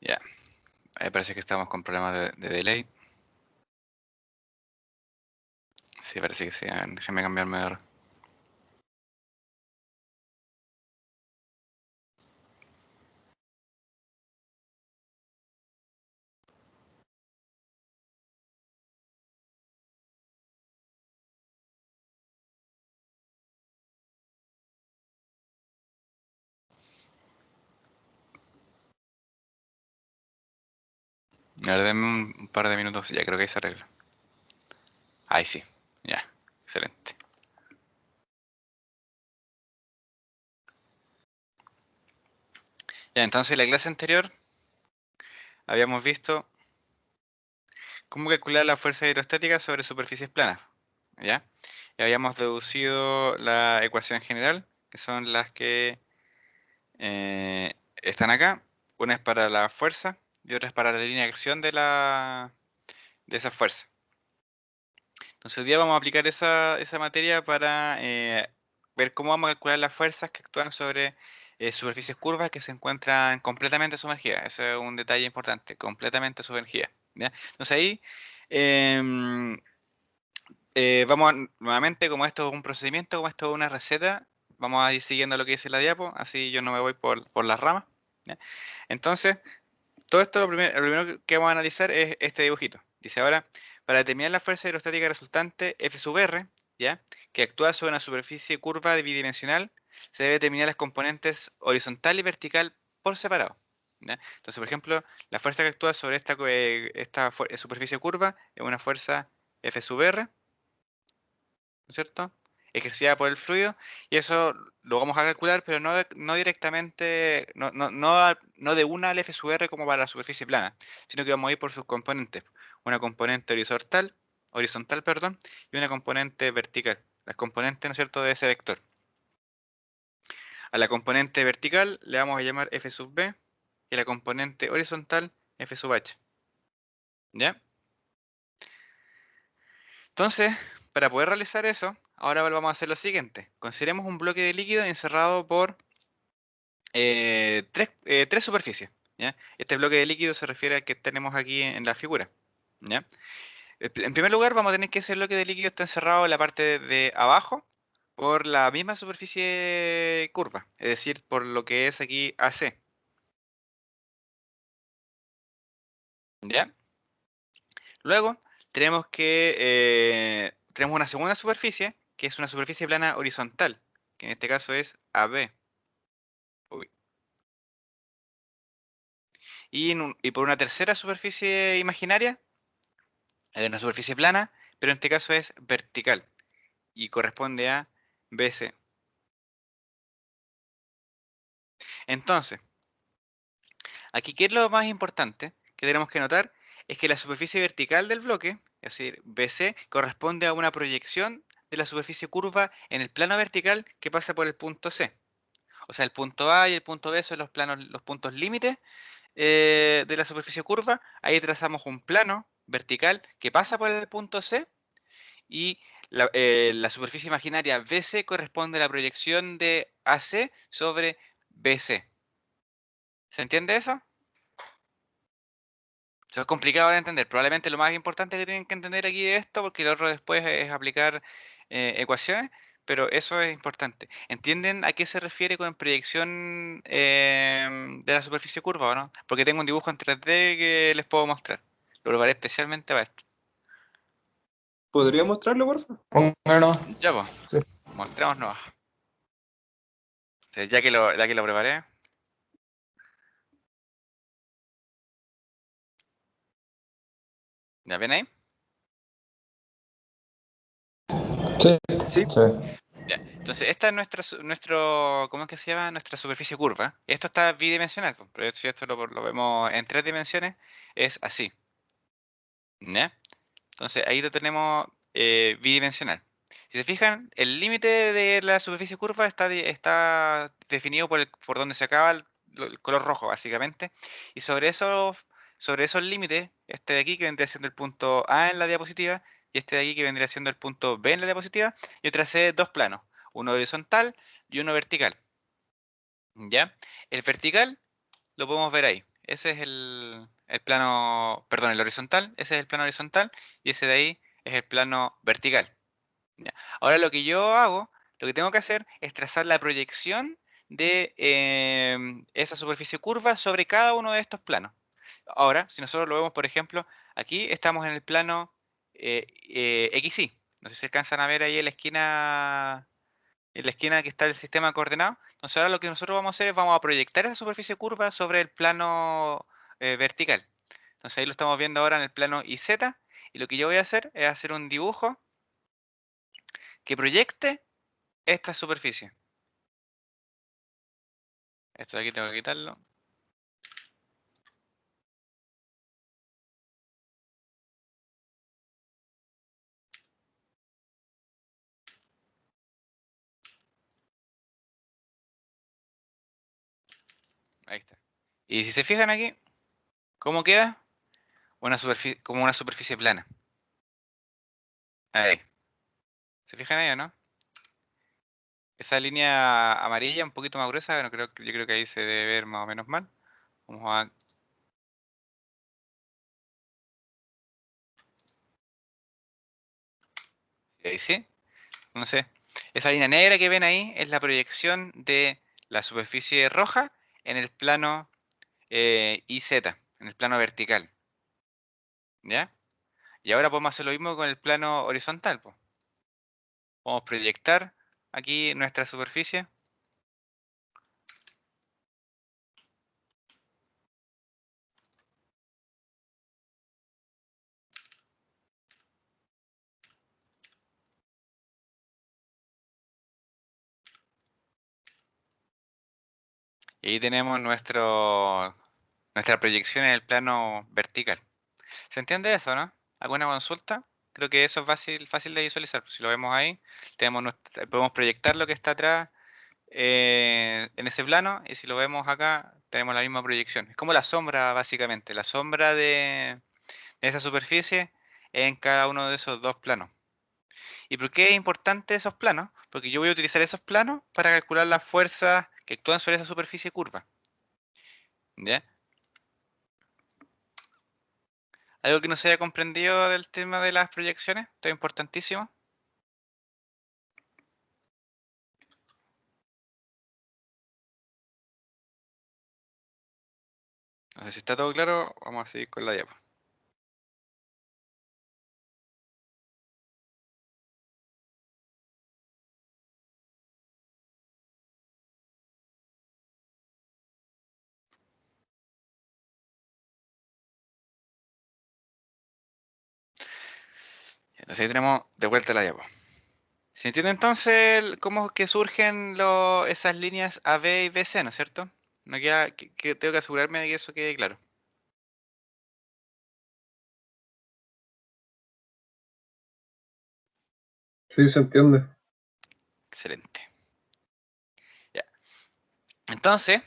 Ya, ahí parece que estamos con problemas de delay. Sí, parece que sí. A ver, déjame cambiarme de... A ver, denme un par de minutos. Ya creo que ahí se arregla. Ahí sí. Ya, excelente. Ya, entonces en la clase anterior habíamos visto cómo calcular la fuerza hidrostática sobre superficies planas. ¿Ya? Y habíamos deducido la ecuación general, que son las que están acá. Una es para la fuerza y otra es para la línea de acción de esa fuerza. Entonces hoy día vamos a aplicar esa materia para ver cómo vamos a calcular las fuerzas que actúan sobre superficies curvas que se encuentran completamente sumergidas. Ese es un detalle importante, completamente sumergidas. ¿Ya? Entonces ahí em, vamos nuevamente, como esto es un procedimiento, como esto es una receta, vamos a ir siguiendo lo que dice la diapo, así yo no me voy por las ramas. ¿Ya? Entonces, todo esto lo primero que vamos a analizar es este dibujito. Dice ahora, para determinar la fuerza hidrostática resultante F sub R, ¿ya? Que actúa sobre una superficie curva bidimensional, se debe determinar las componentes horizontal y vertical por separado. ¿Ya? Entonces, por ejemplo, la fuerza que actúa sobre esta superficie curva es una fuerza F sub R, ¿no es cierto? Ejercida por el fluido, y eso lo vamos a calcular, pero no directamente, no de una al F sub R como para la superficie plana, sino que vamos a ir por sus componentes. Una componente horizontal, perdón, y una componente vertical. Las componentes, ¿no es cierto?, de ese vector. A la componente vertical le vamos a llamar F sub B, y a la componente horizontal F sub H. ¿Ya? Entonces, para poder realizar eso, ahora vamos a hacer lo siguiente. Consideremos un bloque de líquido encerrado por tres superficies. ¿Ya? Este bloque de líquido se refiere al que tenemos aquí en la figura. ¿Ya? En primer lugar, vamos a tener que ese bloque de líquido está encerrado en la parte de abajo por la misma superficie curva, es decir, por lo que es aquí AC. ¿Ya? Luego, tenemos una segunda superficie, que es una superficie plana horizontal, que en este caso es AB. Uy. Y por una tercera superficie imaginaria, hay una superficie plana, pero en este caso es vertical y corresponde a BC. Entonces, aquí, ¿qué es lo más importante que tenemos que notar? Es que la superficie vertical del bloque, es decir, BC, corresponde a una proyección de la superficie curva en el plano vertical que pasa por el punto C. O sea, el punto A y el punto B son los puntos límites de la superficie curva. Ahí trazamos un plano vertical que pasa por el punto C. Y la superficie imaginaria BC corresponde a la proyección de AC sobre BC. ¿Se entiende eso? Eso es complicado de entender. Probablemente lo más importante que tienen que entender aquí de esto, porque lo otro después es aplicar ecuaciones, pero eso es importante. ¿Entienden a qué se refiere con proyección de la superficie curva o no? Porque tengo un dibujo en 3D que les puedo mostrar. Lo preparé especialmente para esto. ¿Podría mostrarlo, por favor? Pónganos. Ya, pues, Sí. mostrémonos. Ya que lo preparé. ¿Ya ven ahí? Sí. Sí. Sí. Ya. Entonces, esta es ¿cómo es que se llama? Nuestra superficie curva. Esto está bidimensional, pues, pero si esto lo vemos en 3 dimensiones, es así. ¿Ya? Entonces, ahí lo tenemos bidimensional. Si se fijan, el límite de la superficie curva está definido por donde se acaba el color rojo, básicamente. Y sobre esos límites, este de aquí que vendría siendo el punto A en la diapositiva, y este de aquí que vendría siendo el punto B en la diapositiva, yo tracé dos planos, uno horizontal y uno vertical. ¿Ya? El vertical lo podemos ver ahí. ese es el plano, perdón, el horizontal, ese es el plano horizontal, y ese de ahí es el plano vertical. Ya. Ahora lo que yo hago, lo que tengo que hacer es trazar la proyección de esa superficie curva sobre cada uno de estos planos. Ahora, si nosotros lo vemos, por ejemplo, aquí estamos en el plano XY. No sé si alcanzan a ver ahí en la esquina que está el sistema de coordenadas. Entonces ahora lo que nosotros vamos a hacer es vamos a proyectar esa superficie curva sobre el plano vertical. Entonces ahí lo estamos viendo ahora en el plano YZ. Y lo que yo voy a hacer es hacer un dibujo que proyecte esta superficie. Esto de aquí tengo que quitarlo. Ahí está. Y si se fijan aquí, ¿cómo queda? Una superficie, como una superficie plana. Ahí. ¿Se fijan ahí o no? Esa línea amarilla un poquito más gruesa, bueno, yo creo que ahí se debe ver más o menos mal. Vamos a... Ahí sí. Entonces, esa línea negra que ven ahí es la proyección de la superficie roja en el plano YZ, en el plano vertical. ¿Ya? Y ahora podemos hacer lo mismo con el plano horizontal, pues. Vamos a proyectar aquí nuestra superficie. Y ahí tenemos nuestra proyección en el plano vertical. ¿Se entiende eso, no? ¿Alguna consulta? Creo que eso es fácil de visualizar. Si lo vemos ahí, podemos proyectar lo que está atrás en ese plano, y si lo vemos acá, tenemos la misma proyección. Es como la sombra, básicamente. La sombra de esa superficie en cada uno de esos dos planos. ¿Y por qué es importante esos planos? Porque yo voy a utilizar esos planos para calcular las fuerzas que actúan sobre esa superficie curva. ¿Ya? ¿Algo que no se haya comprendido del tema de las proyecciones? Esto es importantísimo. No sé si está todo claro, vamos a seguir con la diapo. Entonces ahí tenemos de vuelta la diapo. ¿Se entiende entonces cómo es que surgen esas líneas AB y BC, ¿no es cierto? No queda, que tengo que asegurarme de que eso quede claro. Sí, se entiende. Excelente. Ya. Entonces,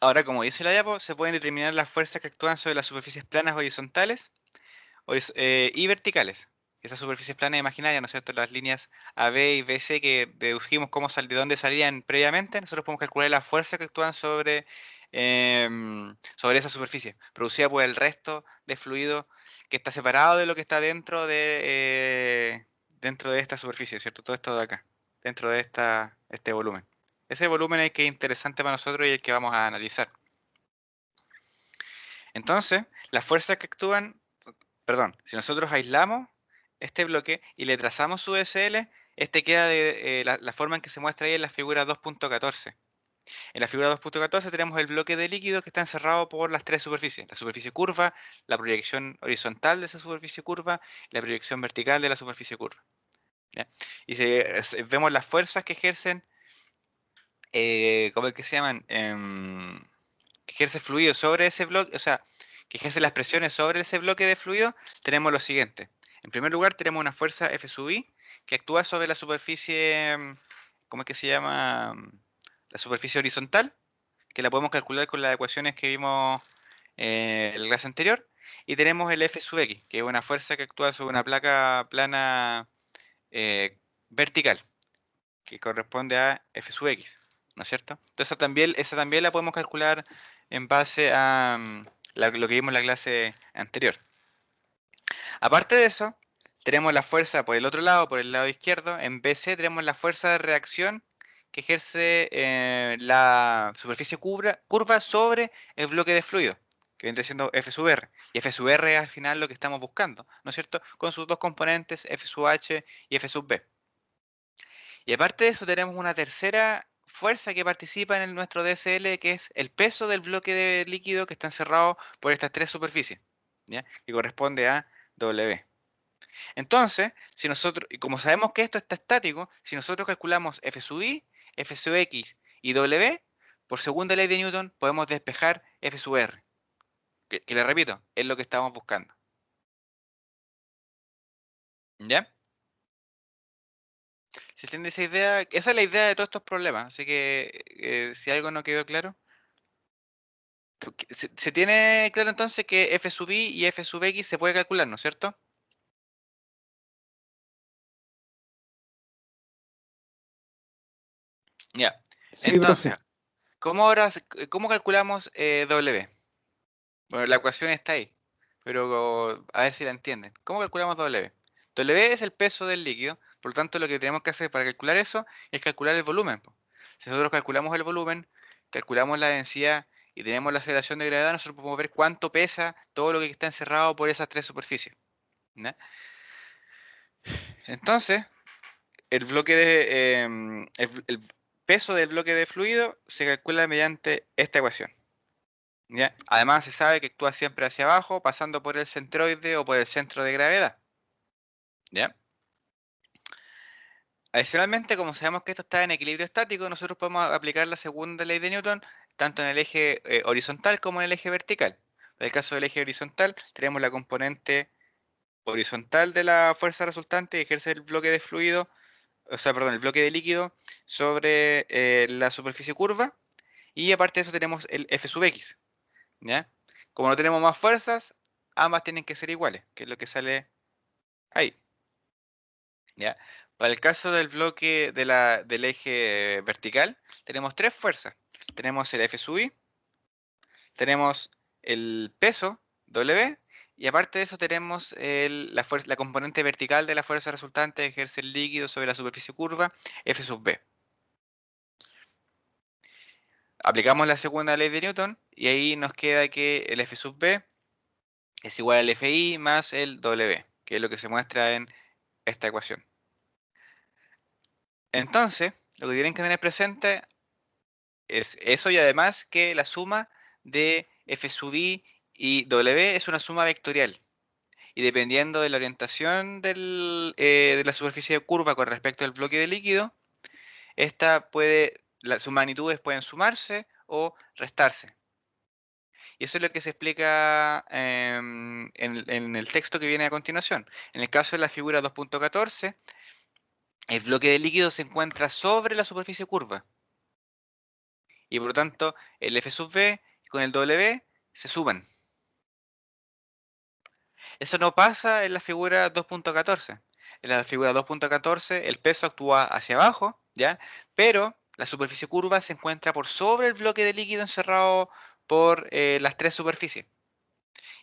ahora como dice la diapo, se pueden determinar las fuerzas que actúan sobre las superficies planas horizontales y verticales. Esas superficies planas imaginarias, ¿no es cierto? Las líneas AB y BC que dedujimos de dónde salían previamente, nosotros podemos calcular la fuerza que actúan sobre esa superficie, producida por el resto de fluido que está separado de lo que está dentro de esta superficie, ¿cierto? Todo esto de acá, dentro de este volumen. Ese volumen es el que es interesante para nosotros y el que vamos a analizar. Entonces, las fuerzas que actúan, perdón, si nosotros aislamos este bloque y le trazamos su SL, este queda de la forma en que se muestra ahí en la figura 2.14. En la figura 2.14 tenemos el bloque de líquido que está encerrado por las tres superficies. La superficie curva, la proyección horizontal de esa superficie curva y la proyección vertical de la superficie curva. ¿Ya? Y vemos las fuerzas que ejercen, ¿cómo es que se llaman? Que ejerce fluido sobre ese bloque, o sea, que ejerce las presiones sobre ese bloque de fluido, tenemos lo siguiente. En primer lugar, tenemos una fuerza F sub I que actúa sobre la superficie, ¿cómo es que se llama? La superficie horizontal, que la podemos calcular con las ecuaciones que vimos en la clase anterior. Y tenemos el F sub X, que es una fuerza que actúa sobre una placa plana vertical, que corresponde a F sub X, ¿no es cierto? Entonces esa también la podemos calcular en base a lo que vimos en la clase anterior. Aparte de eso, tenemos la fuerza por el otro lado, por el lado izquierdo. En BC tenemos la fuerza de reacción que ejerce la superficie curva sobre el bloque de fluido, que viene siendo F sub R. Y F sub R es al final lo que estamos buscando, ¿no es cierto? Con sus dos componentes, F sub H y F sub B. Y aparte de eso tenemos una tercera fuerza que participa en nuestro DSL, que es el peso del bloque de líquido que está encerrado por estas tres superficies, ¿ya? Que corresponde a W. Entonces, si nosotros, y como sabemos que esto está estático, si nosotros calculamos F sub I, F sub X y W, por segunda ley de Newton podemos despejar F sub R. Que le repito, es lo que estamos buscando. ¿Ya? ¿Se entiende esa idea? Esa es la idea de todos estos problemas. Así que si algo no quedó claro. Se tiene claro entonces que F sub I y F sub X se puede calcular, ¿no es cierto? Ya. Sí, Entonces, profe. ¿cómo calculamos W? Bueno, la ecuación está ahí, pero a ver si la entienden. ¿Cómo calculamos W? W es el peso del líquido, por lo tanto lo que tenemos que hacer para calcular eso es calcular el volumen, po. Si nosotros calculamos el volumen, calculamos la densidad y tenemos la aceleración de gravedad, nosotros podemos ver cuánto pesa todo lo que está encerrado por esas tres superficies, ¿ya? Entonces, el bloque de, el peso del bloque de fluido se calcula mediante esta ecuación, ¿ya? Además, se sabe que actúa siempre hacia abajo, pasando por el centroide o por el centro de gravedad, ¿ya? Adicionalmente, como sabemos que esto está en equilibrio estático, nosotros podemos aplicar la segunda ley de Newton tanto en el eje horizontal como en el eje vertical. En el caso del eje horizontal, tenemos la componente horizontal de la fuerza resultante que ejerce el bloque de fluido, o sea, perdón, el bloque de líquido sobre la superficie curva. Y aparte de eso tenemos el F sub X, ¿ya? Como no tenemos más fuerzas, ambas tienen que ser iguales, que es lo que sale ahí, ¿ya? Para el caso del bloque del eje vertical, tenemos tres fuerzas. Tenemos el F sub I, tenemos el peso W, y aparte de eso tenemos la componente vertical de la fuerza resultante que ejerce el líquido sobre la superficie curva, F sub B. Aplicamos la segunda ley de Newton y ahí nos queda que el F sub B es igual al Fi más el W, que es lo que se muestra en esta ecuación. Entonces, lo que tienen que tener presente es eso, y además que la suma de F sub I y W es una suma vectorial. Y dependiendo de la orientación de la superficie curva con respecto al bloque de líquido, sus magnitudes pueden sumarse o restarse. Y eso es lo que se explica en el texto que viene a continuación. En el caso de la figura 2.14, el bloque de líquido se encuentra sobre la superficie curva. Y por lo tanto, el F sub B con el W se suman. Eso no pasa en la figura 2.14. En la figura 2.14 el peso actúa hacia abajo, ¿ya? Pero la superficie curva se encuentra por sobre el bloque de líquido encerrado por las tres superficies.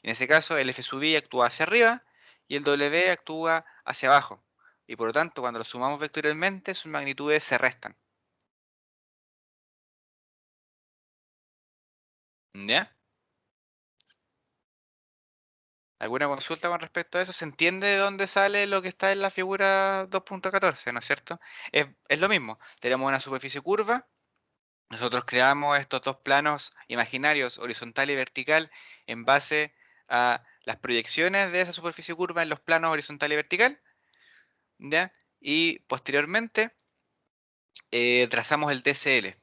En ese caso, el F sub I actúa hacia arriba y el W actúa hacia abajo. Y por lo tanto, cuando lo sumamos vectorialmente, sus magnitudes se restan. ¿Ya? ¿Alguna consulta con respecto a eso? ¿Se entiende de dónde sale lo que está en la figura 2.14, ¿no es cierto? Es lo mismo. Tenemos una superficie curva. Nosotros creamos estos dos planos imaginarios, horizontal y vertical, en base a las proyecciones de esa superficie curva en los planos horizontal y vertical, ¿ya? Y posteriormente trazamos el TCL.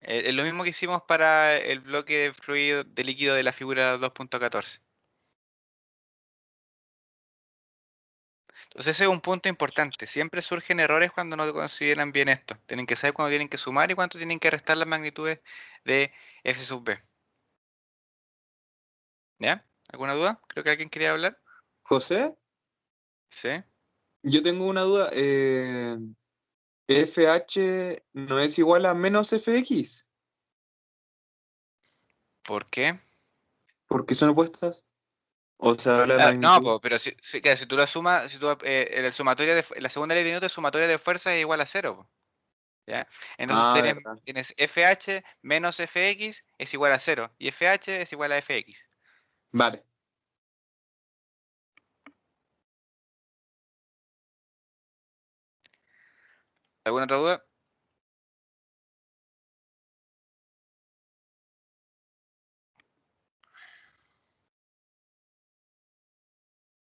Es lo mismo que hicimos para el bloque de fluido de líquido de la figura 2.14. Entonces ese es un punto importante. Siempre surgen errores cuando no consideran bien esto. Tienen que saber cuándo tienen que sumar y cuánto tienen que restar las magnitudes de F sub B. ¿Ya? ¿Alguna duda? Creo que alguien quería hablar. José, ¿Sí? yo tengo una duda. ¿FH no es igual a menos FX? ¿Por qué? ¿Por qué son opuestas? O sea, habla de No, magnitud. pero claro, si tú la sumas, si tú, el sumatorio la segunda ley de Newton, sumatoria de fuerza es igual a cero, po, ¿ya? Entonces Ah, verdad. tienes FH menos FX es igual a cero y FH es igual a FX. Vale. ¿Alguna otra duda?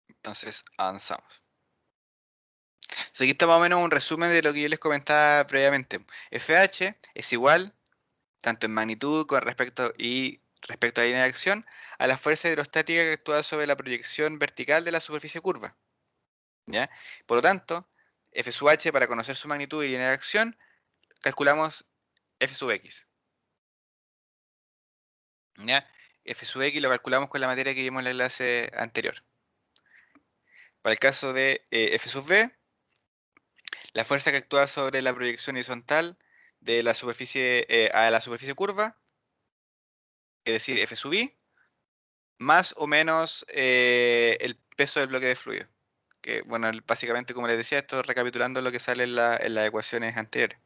Entonces avanzamos. Aquí está más o menos un resumen de lo que yo les comentaba previamente. FH es igual, tanto en magnitud con respecto a la línea de acción, a la fuerza hidrostática que actúa sobre la proyección vertical de la superficie curva, ¿ya? Por lo tanto, F sub h, para conocer su magnitud y línea de acción, calculamos F sub x, ¿ya? F sub x lo calculamos con la materia que vimos en la clase anterior. Para el caso de F sub v, la fuerza que actúa sobre la proyección horizontal de la superficie a la superficie curva, es decir, F sub i, más o menos el peso del bloque de fluido. Que, bueno, básicamente, como les decía, esto recapitulando lo que sale en las ecuaciones anteriores.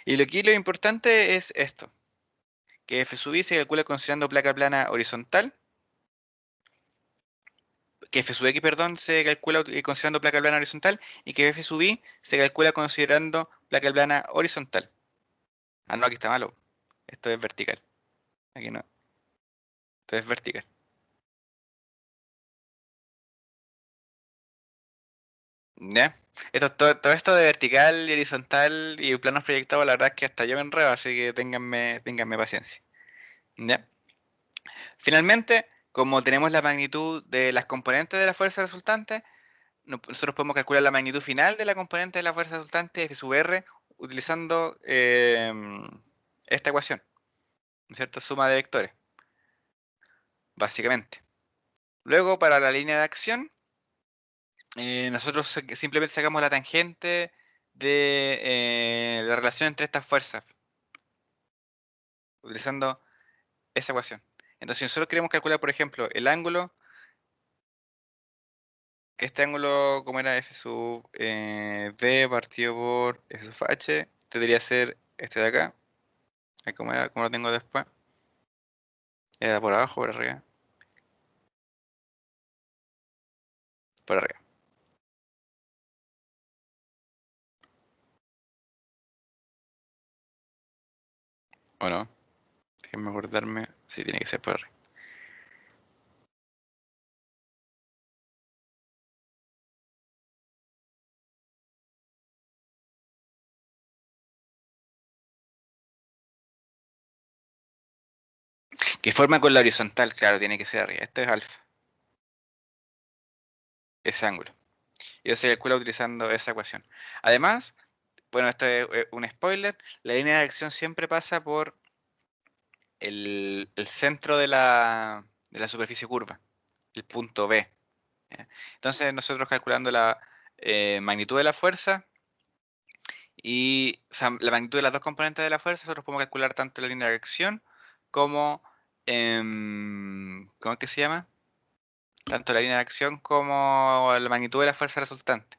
Y aquí lo importante es esto, que F sub i se calcula considerando placa plana horizontal, que F sub x, perdón, se calcula considerando placa plana horizontal, y que F sub i se calcula considerando placa plana horizontal. Ah, no, aquí está malo. Esto es vertical. Aquí no. Esto es vertical. ¿Ya? Todo esto de vertical y horizontal y planos proyectados, la verdad es que hasta yo me enredo, así que ténganme paciencia. ¿Ya? Finalmente, como tenemos la magnitud de las componentes de la fuerza resultante, nosotros podemos calcular la magnitud final de la componente de la fuerza resultante, F sub R, utilizando esta ecuación, ¿no es cierto? Suma de vectores, básicamente. Luego, para la línea de acción, nosotros simplemente sacamos la tangente de la relación entre estas fuerzas, utilizando esa ecuación. Entonces, si nosotros queremos calcular, por ejemplo, el ángulo, este ángulo, como era F sub V partido por F sub H, debería ser este de acá. Ahí como era, como lo tengo después. Era por abajo, por arriba. Por arriba. ¿O no? Déjenme acordarme. Sí, tiene que ser por arriba. Que forma con la horizontal, claro, tiene que ser arriba. Esto es alfa. Ese ángulo. Y eso se calcula utilizando esa ecuación. Además, bueno, esto es un spoiler. La línea de acción siempre pasa por el centro de la superficie curva, el punto B. ¿Ya? Entonces, nosotros calculando la magnitud de la fuerza y o sea, la magnitud de las dos componentes de la fuerza, nosotros podemos calcular tanto la línea de acción como, ¿cómo es que se llama? Tanto la línea de acción como la magnitud de la fuerza resultante.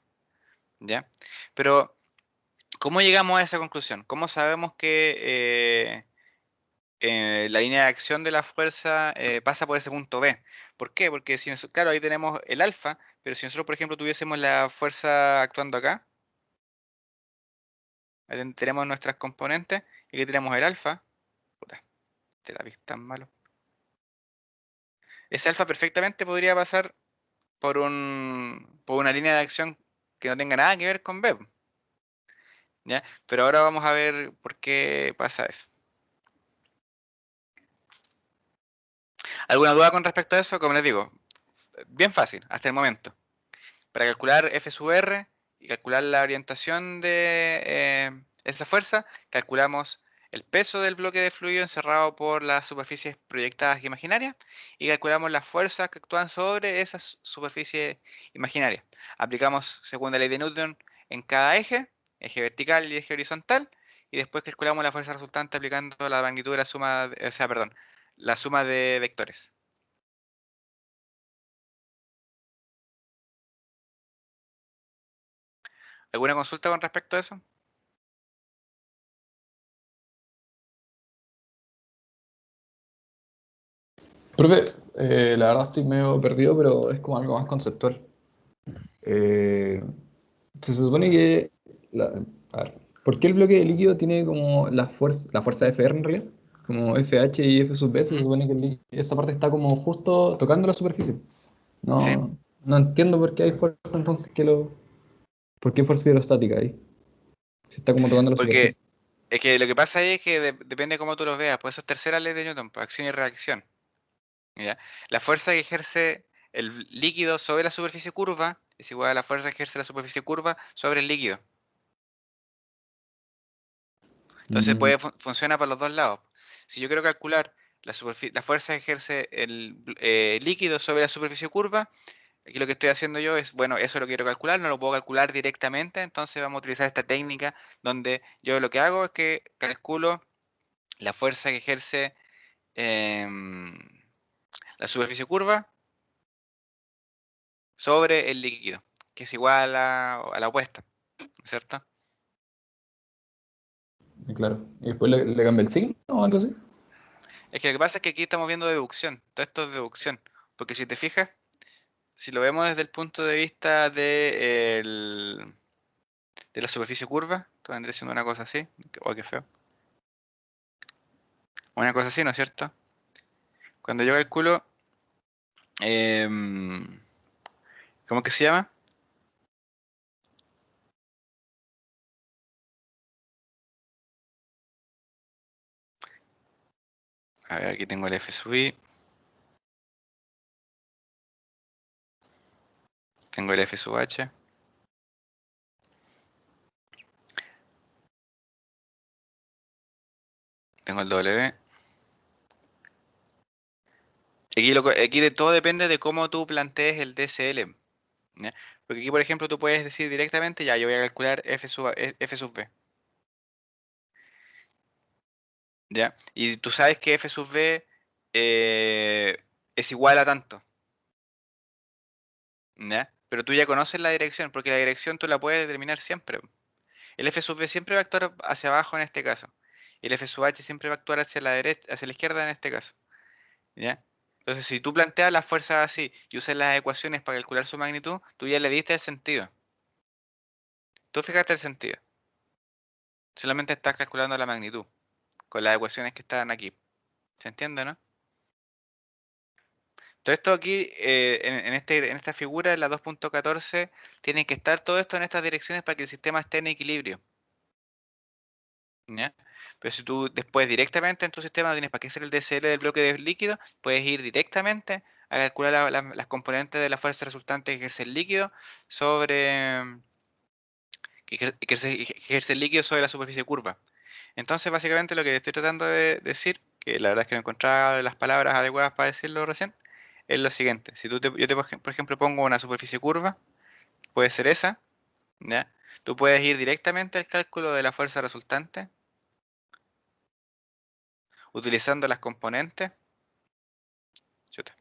¿Ya? Pero, ¿cómo llegamos a esa conclusión? ¿Cómo sabemos que la línea de acción de la fuerza pasa por ese punto B? ¿Por qué? Porque si claro, ahí tenemos el alfa, pero si nosotros, por ejemplo, tuviésemos la fuerza actuando acá, ahí tenemos nuestras componentes, y aquí tenemos el alfa. Puta, te la vi tan malo. Ese alfa perfectamente podría pasar por una línea de acción que no tenga nada que ver con B, ¿ya? Pero ahora vamos a ver por qué pasa eso. ¿Alguna duda con respecto a eso? Como les digo, bien fácil hasta el momento. Para calcular F sub R y calcular la orientación de esa fuerza, calculamos el peso del bloque de fluido encerrado por las superficies proyectadas imaginarias y calculamos las fuerzas que actúan sobre esas superficies imaginarias. Aplicamos segunda ley de Newton en cada eje, eje vertical y eje horizontal, y después calculamos la fuerza resultante aplicando la magnitud de la suma, o sea, perdón, la suma de vectores. ¿Alguna consulta con respecto a eso? Profe, la verdad estoy medio perdido, pero es como algo más conceptual. Eh, se supone que, a ver, ¿por qué el bloque de líquido tiene como la fuerza FR en realidad? Como FH y F sub B, se Ujú. supone que esa parte está como justo tocando la superficie. Sí, No entiendo por qué hay fuerza entonces ¿por qué fuerza hidrostática ahí? Si está como tocando la porque superficie. es que lo que pasa ahí es que depende de cómo tú los veas, pues eso es tercera ley de Newton, pues, acción y reacción. ¿Ya? La fuerza que ejerce el líquido sobre la superficie curva es igual a la fuerza que ejerce la superficie curva sobre el líquido. Entonces Mm, funciona para los dos lados. Si yo quiero calcular la fuerza que ejerce el líquido sobre la superficie curva, aquí lo que estoy haciendo yo es, bueno, eso lo quiero calcular, no lo puedo calcular directamente, entonces vamos a utilizar esta técnica donde yo lo que hago es que calculo la fuerza que ejerce em, la superficie curva sobre el líquido, que es igual a la opuesta, ¿no es cierto? claro. ¿Y después le cambia el signo o algo así? Es que lo que pasa es que aquí estamos viendo deducción, todo esto es deducción, porque si te fijas, si lo vemos desde el punto de vista de la superficie curva, esto vendría siendo una cosa así, oh, qué feo, una cosa así, ¿no es cierto? Cuando yo calculo, em, ¿cómo que se llama? A ver, aquí tengo el F sub I, tengo el F sub H, tengo el W. Aquí de todo depende de cómo tú plantees el DSL. ¿Ya? Porque aquí, por ejemplo, tú puedes decir directamente, ya, yo voy a calcular F sub B. ¿Ya? Y tú sabes que F sub B es igual a tanto. ¿Ya? Pero tú ya conoces la dirección, porque la dirección tú la puedes determinar siempre. El F sub B siempre va a actuar hacia abajo en este caso. Y el F sub H siempre va a actuar hacia la derecha, hacia la izquierda en este caso. ¿Ya? Entonces, si tú planteas las fuerzas así y usas las ecuaciones para calcular su magnitud, tú ya le diste el sentido. Tú fijaste el sentido. Solamente estás calculando la magnitud con las ecuaciones que están aquí. ¿Se entiende, no? Todo esto aquí, en esta figura, en la 2.14, tiene que estar todo esto en estas direcciones para que el sistema esté en equilibrio. ¿Ya? Pero si tú después directamente en tu sistema no tienes para qué hacer el DSL del bloque de líquido, puedes ir directamente a calcular las componentes de la fuerza resultante que ejerce el líquido sobre que ejerce el líquido sobre la superficie curva. Entonces, básicamente lo que estoy tratando de decir, que la verdad es que no encontraba las palabras adecuadas para decirlo recién, es lo siguiente. Si yo te, por ejemplo, pongo una superficie curva, puede ser esa, ¿ya? Tú puedes ir directamente al cálculo de la fuerza resultante utilizando las componentes. Chuta.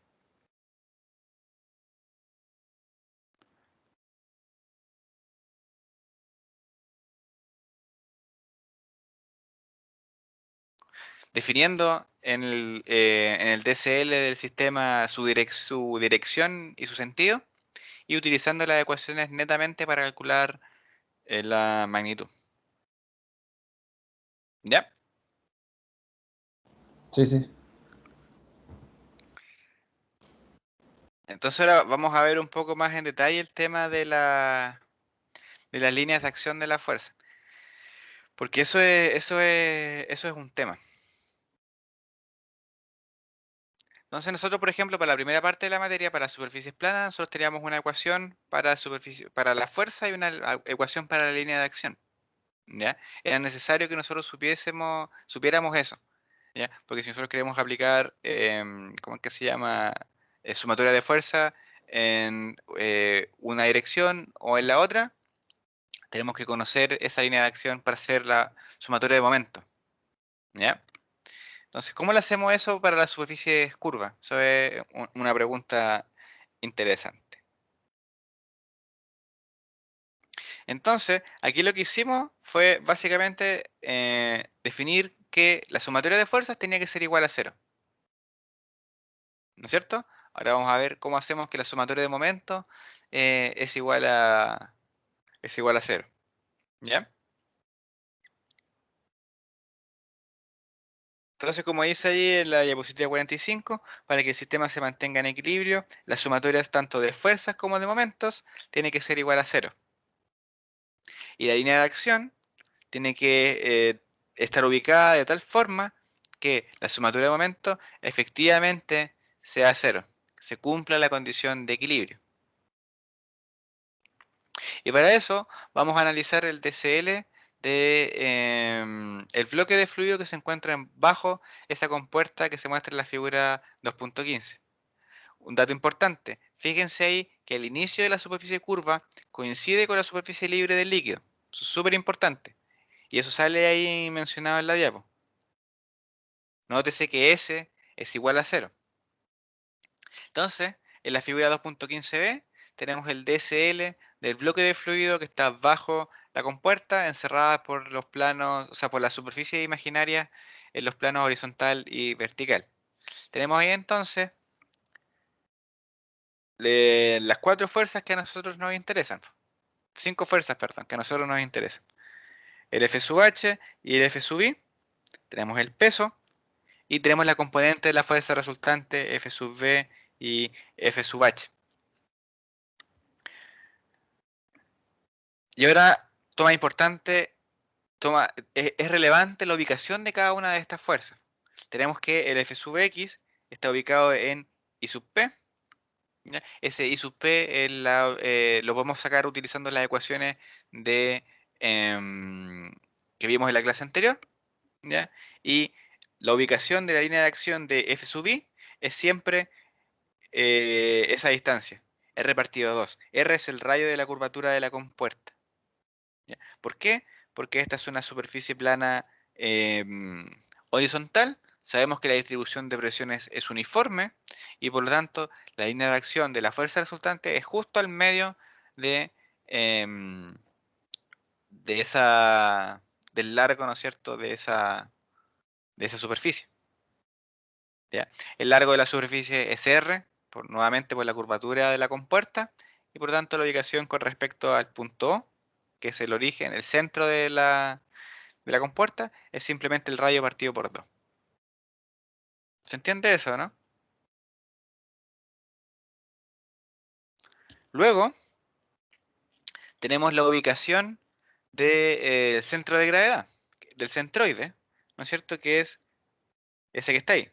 Definiendo en el DCL del sistema su dirección y su sentido, y utilizando las ecuaciones netamente para calcular la magnitud. ¿Ya? Sí, sí. Entonces ahora vamos a ver un poco más en detalle el tema de las líneas de acción de la fuerza. Porque eso es un tema. Entonces nosotros, por ejemplo, para la primera parte de la materia, para superficies planas, nosotros teníamos una ecuación para la fuerza y una ecuación para la línea de acción. ¿Ya? Era necesario que nosotros supiéramos eso, ¿ya? Porque si nosotros queremos aplicar, ¿cómo es que se llama? Sumatoria de fuerza en una dirección o en la otra, tenemos que conocer esa línea de acción para hacer la sumatoria de momento, ¿ya? Entonces, ¿cómo le hacemos eso para las superficies curvas? Eso es una pregunta interesante. Entonces, aquí lo que hicimos fue básicamente definir que la sumatoria de fuerzas tenía que ser igual a 0. ¿No es cierto? Ahora vamos a ver cómo hacemos que la sumatoria de momentos es igual a 0. ¿Ya? Entonces, como dice ahí en la diapositiva 45, para que el sistema se mantenga en equilibrio, las sumatorias tanto de fuerzas como de momentos tiene que ser igual a 0. Y la línea de acción tiene que estar ubicada de tal forma que la sumatoria de momentos efectivamente sea 0, se cumpla la condición de equilibrio. Y para eso vamos a analizar el DCL de el bloque de fluido que se encuentra bajo esa compuerta que se muestra en la figura 2.15. Un dato importante, fíjense ahí que el inicio de la superficie curva coincide con la superficie libre del líquido. Eso es súper importante. Y eso sale ahí mencionado en la diapo. Nótese que S es igual a 0. Entonces, en la figura 2.15b tenemos el DSL del bloque de fluido que está bajo la compuerta, encerrada por los planos, o sea, por la superficie imaginaria en los planos horizontal y vertical. Tenemos ahí entonces las 4 fuerzas que a nosotros nos interesan. 5 fuerzas, perdón, que a nosotros nos interesan. El F sub H y el F sub I. Tenemos el peso y tenemos la componente de la fuerza resultante F sub V y F sub H. Y ahora, toma importante, es relevante la ubicación de cada una de estas fuerzas. Tenemos que el F sub X está ubicado en I sub P. ¿Ya? Ese I sub P lo podemos sacar utilizando las ecuaciones de, que vimos en la clase anterior. ¿Ya? Y la ubicación de la línea de acción de F sub I es siempre esa distancia, R partido 2. R es el radio de la curvatura de la compuerta. ¿Ya? ¿Por qué? Porque esta es una superficie plana horizontal. Sabemos que la distribución de presiones es uniforme y por lo tanto la línea de acción de la fuerza resultante es justo al medio de, em, del largo, ¿no es cierto?, de esa superficie. ¿Ya? El largo de la superficie es R, nuevamente por la curvatura de la compuerta, y por lo tanto la ubicación con respecto al punto O, que es el origen, el centro de la compuerta, es simplemente el radio partido por 2. ¿Se entiende eso, no? Luego tenemos la ubicación del centro de gravedad, del centroide, ¿no es cierto? Que es ese que está ahí.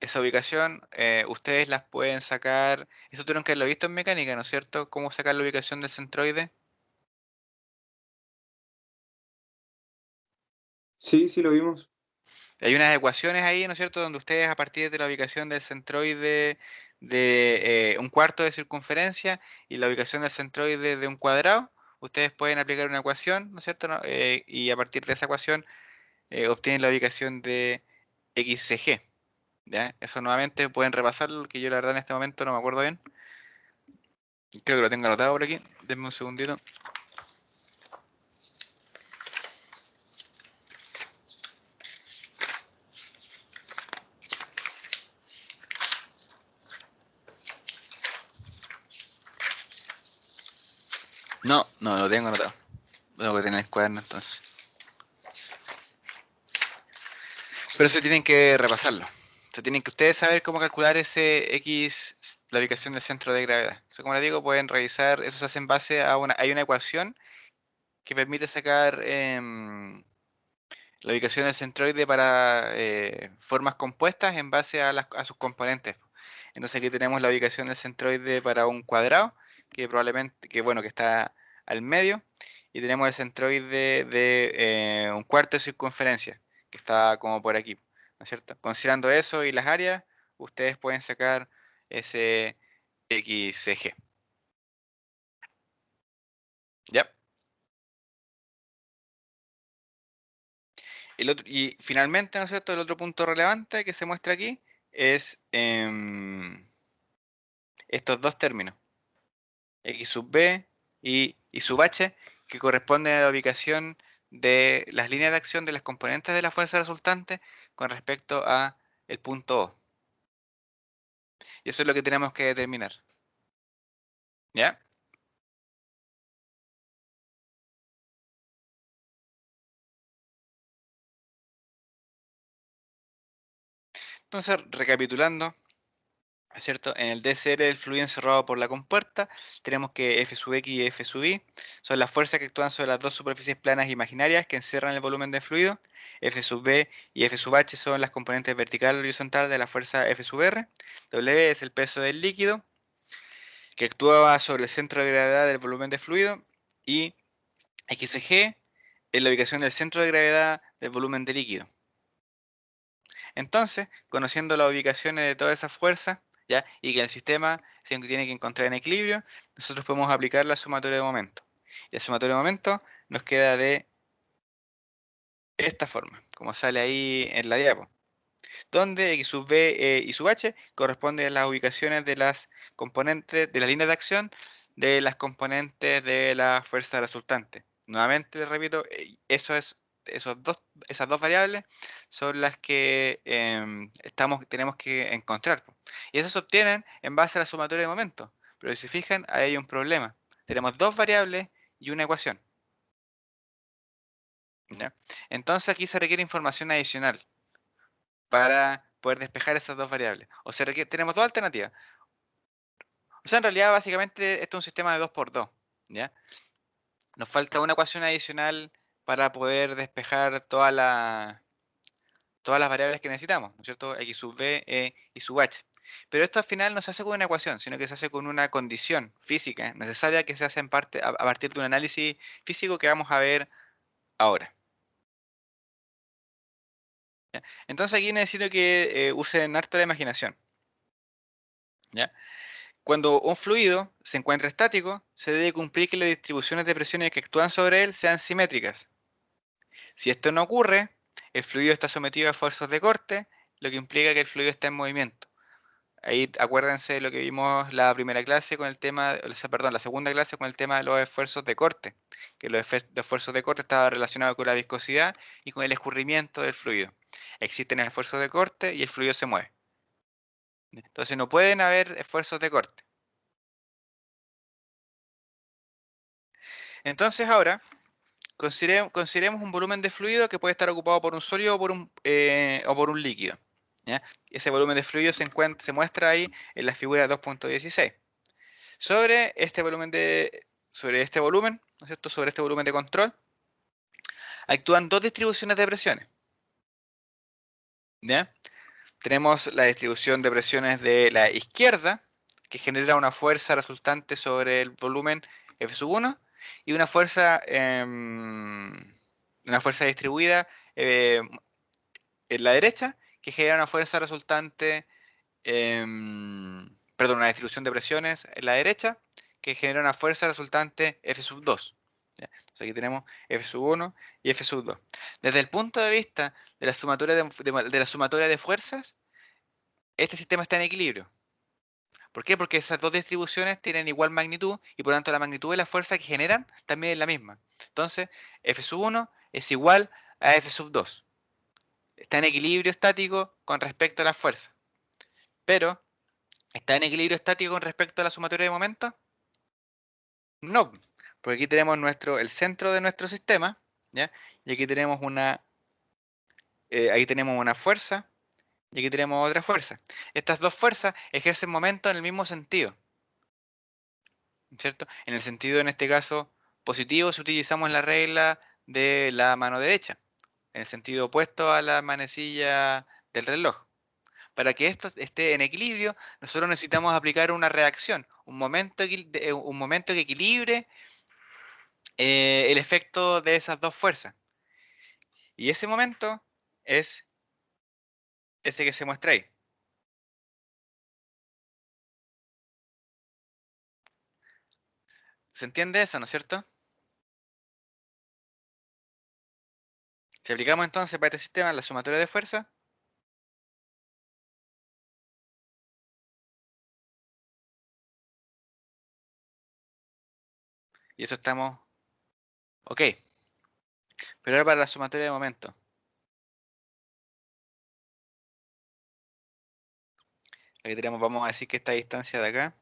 Esa ubicación ustedes las pueden sacar, eso tuvieron que haberlo visto en mecánica, ¿no es cierto? ¿Cómo sacar la ubicación del centroide? Sí, sí lo vimos. Hay unas ecuaciones ahí, ¿no es cierto?, donde ustedes a partir de la ubicación del centroide de un cuarto de circunferencia y la ubicación del centroide de un cuadrado, ustedes pueden aplicar una ecuación, ¿no es cierto? Y a partir de esa ecuación obtienen la ubicación de XCG. ¿Ya? Eso nuevamente pueden repasarlo, que yo la verdad en este momento no me acuerdo bien. Creo que lo tengo anotado por aquí. Denme un segundito. No, no lo tengo anotado. Tengo que tener el cuaderno entonces. Pero eso tienen que repasarlo. O sea, tienen que ustedes saber cómo calcular ese X, la ubicación del centro de gravedad. O sea, como les digo, pueden revisar, eso se hace en base a hay una ecuación que permite sacar la ubicación del centroide para formas compuestas en base a sus componentes. Entonces aquí tenemos la ubicación del centroide para un cuadrado, que probablemente, que está al medio, y tenemos el centroide de un cuarto de circunferencia, que está como por aquí, ¿no es cierto? Considerando eso y las áreas, ustedes pueden sacar ese XCG. ¿Ya? Y finalmente, ¿no es cierto?, el otro punto relevante que se muestra aquí es estos dos términos, x sub b y sub h, que corresponden a la ubicación de las líneas de acción de las componentes de la fuerza resultante con respecto a el punto O. Y eso es lo que tenemos que determinar. ¿Ya? Entonces, recapitulando, ¿es cierto? En el DCR del fluido encerrado por la compuerta, tenemos que F sub X y F sub Y son las fuerzas que actúan sobre las dos superficies planas imaginarias que encierran el volumen del fluido. F sub B y F sub H son las componentes vertical y horizontal de la fuerza F sub R. W es el peso del líquido que actúa sobre el centro de gravedad del volumen de fluido. Y XG es la ubicación del centro de gravedad del volumen de líquido. Entonces, conociendo las ubicaciones de todas esas fuerzas, ¿ya? Y que el sistema se tiene que encontrar en equilibrio, nosotros podemos aplicar la sumatoria de momento. Y la sumatoria de momento nos queda de esta forma, como sale ahí en la diapo, donde X sub B y sub H corresponden a las ubicaciones de las componentes de las líneas de acción de las componentes de la fuerza resultante. Nuevamente les repito, esas dos variables son las que tenemos que encontrar, po. Y esas se obtienen en base a la sumatoria de momentos. Pero si se fijan, ahí hay un problema. Tenemos dos variables y una ecuación, ¿ya? Entonces aquí se requiere información adicional para poder despejar esas dos variables. O sea, tenemos dos alternativas. O sea, en realidad, básicamente, esto es un sistema de 2 por 2, ¿ya? Nos falta una ecuación adicional para poder despejar todas las variables que necesitamos, ¿no es cierto? X sub b, y sub h. Pero esto al final no se hace con una ecuación, sino que se hace con una condición física necesaria que se hace en parte a partir de un análisis físico que vamos a ver ahora, ¿ya? Entonces aquí necesito que usen harta la imaginación, ¿ya? Cuando un fluido se encuentra estático, se debe cumplir que las distribuciones de presiones que actúan sobre él sean simétricas. Si esto no ocurre, el fluido está sometido a fuerzas de corte, lo que implica que el fluido está en movimiento. Ahí acuérdense de lo que vimos la primera clase con el tema, perdón, la segunda clase con el tema de los esfuerzos de corte, que los esfuerzos de corte estaban relacionados con la viscosidad y con el escurrimiento del fluido. Existen esfuerzos de corte y el fluido se mueve. Entonces no pueden haber esfuerzos de corte. Entonces ahora consideremos un volumen de fluido que puede estar ocupado por un sólido o por un líquido, ¿ya? Ese volumen de fluido se muestra ahí en la figura 2.16. Sobre este volumen, ¿no es cierto? Sobre este volumen de control, actúan dos distribuciones de presiones, ¿ya? Tenemos la distribución de presiones de la izquierda, que genera una fuerza resultante sobre el volumen F sub 1, y una fuerza distribuida en la derecha, que genera una fuerza resultante, perdón, una distribución de presiones en la derecha, que genera una fuerza resultante F sub 2. ¿Ya? Entonces aquí tenemos F sub 1 y F sub 2. Desde el punto de vista de la sumatoria de fuerzas, este sistema está en equilibrio. ¿Por qué? Porque esas dos distribuciones tienen igual magnitud y por lo tanto la magnitud de la fuerza que generan también es la misma. Entonces, F sub 1 es igual a F sub 2. Está en equilibrio estático con respecto a la fuerza. Pero, ¿está en equilibrio estático con respecto a la sumatoria de momentos? No, porque aquí tenemos el centro de nuestro sistema, ¿ya? Y aquí tenemos ahí tenemos una fuerza y aquí tenemos otra fuerza. Estas dos fuerzas ejercen momento en el mismo sentido, ¿cierto? En el sentido, en este caso, positivo, si utilizamos la regla de la mano derecha, en el sentido opuesto a la manecilla del reloj. Para que esto esté en equilibrio, nosotros necesitamos aplicar una reacción, un momento que equilibre el efecto de esas dos fuerzas. Y ese momento es ese que se muestra ahí. ¿Se entiende eso, no es cierto? Si aplicamos entonces para este sistema la sumatoria de fuerza, y eso estamos ok. Pero ahora para la sumatoria de momento. Aquí tenemos, vamos a decir que esta distancia de acá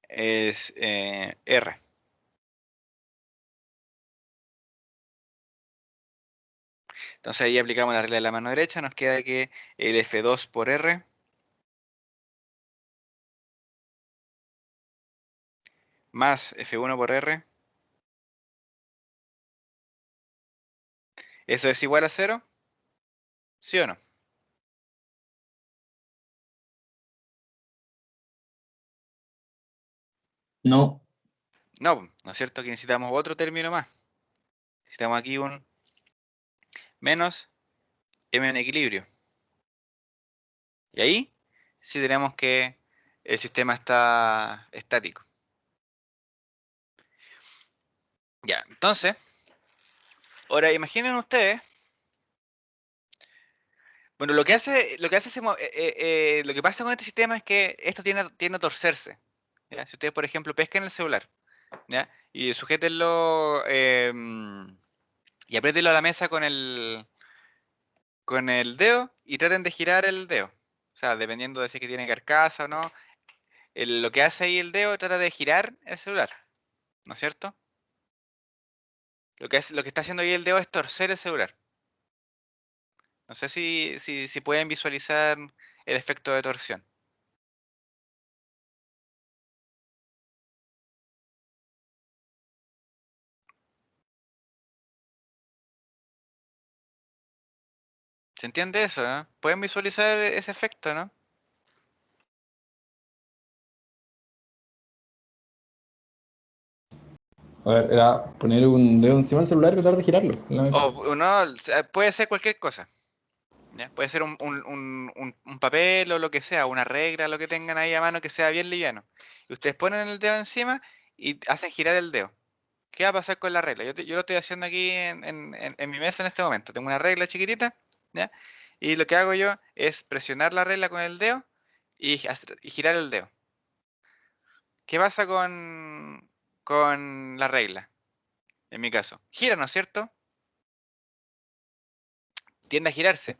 es R. Entonces ahí aplicamos la regla de la mano derecha, nos queda que el F2 por R más F1 por R, ¿eso es igual a 0? ¿Sí o no? No. No, ¿no es cierto? Que necesitamos otro término más. Necesitamos aquí un menos M en equilibrio. Y ahí sí tenemos que el sistema está estático. Ya, entonces, ahora imaginen ustedes, bueno, lo que pasa con este sistema es que esto tiende a torcerse. ¿Ya? Si ustedes, por ejemplo, pescan el celular, ¿ya? Y sujétenlo y apriétenlo a la mesa con el dedo y traten de girar el dedo. O sea, dependiendo de si es que tiene carcasa o no, lo que hace ahí el dedo trata de girar el celular, ¿no es cierto? Lo que está haciendo ahí el dedo es torcer el celular. No sé si pueden visualizar el efecto de torsión. ¿Se entiende eso, no? ¿Pueden visualizar ese efecto, no? A ver, era poner un dedo encima del celular y tratar de girarlo en la mesa. O no, puede ser cualquier cosa. ¿Ya? Puede ser un papel o lo que sea, una regla, lo que tengan ahí a mano que sea bien liviano. Y ustedes ponen el dedo encima y hacen girar el dedo. ¿Qué va a pasar con la regla? Yo lo estoy haciendo aquí en mi mesa en este momento. Tengo una regla chiquitita, ¿ya? Y lo que hago yo es presionar la regla con el dedo y girar el dedo. ¿Qué pasa con la regla? En mi caso, gira, ¿no es cierto? Tiende a girarse.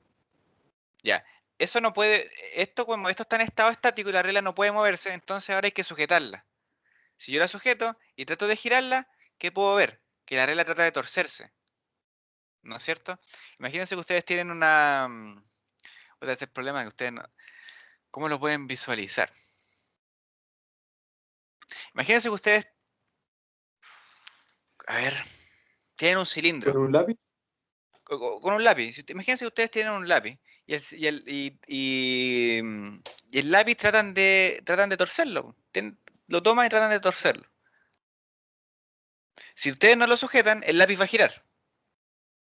Ya. Eso no puede, como esto está en estado estático y la regla no puede moverse, entonces ahora hay que sujetarla. Si yo la sujeto y trato de girarla, ¿qué puedo ver? Que la regla trata de torcerse, ¿no es cierto? Imagínense que ustedes tienen una... Puede ser el problema que ustedes no... ¿Cómo lo pueden visualizar? Imagínense que ustedes... A ver, tienen un cilindro ¿Con un lápiz? con un lápiz. Imagínense que ustedes tienen un lápiz y el lápiz tratan de torcerlo. Lo toman y tratan de torcerlo. Si ustedes no lo sujetan, el lápiz va a girar,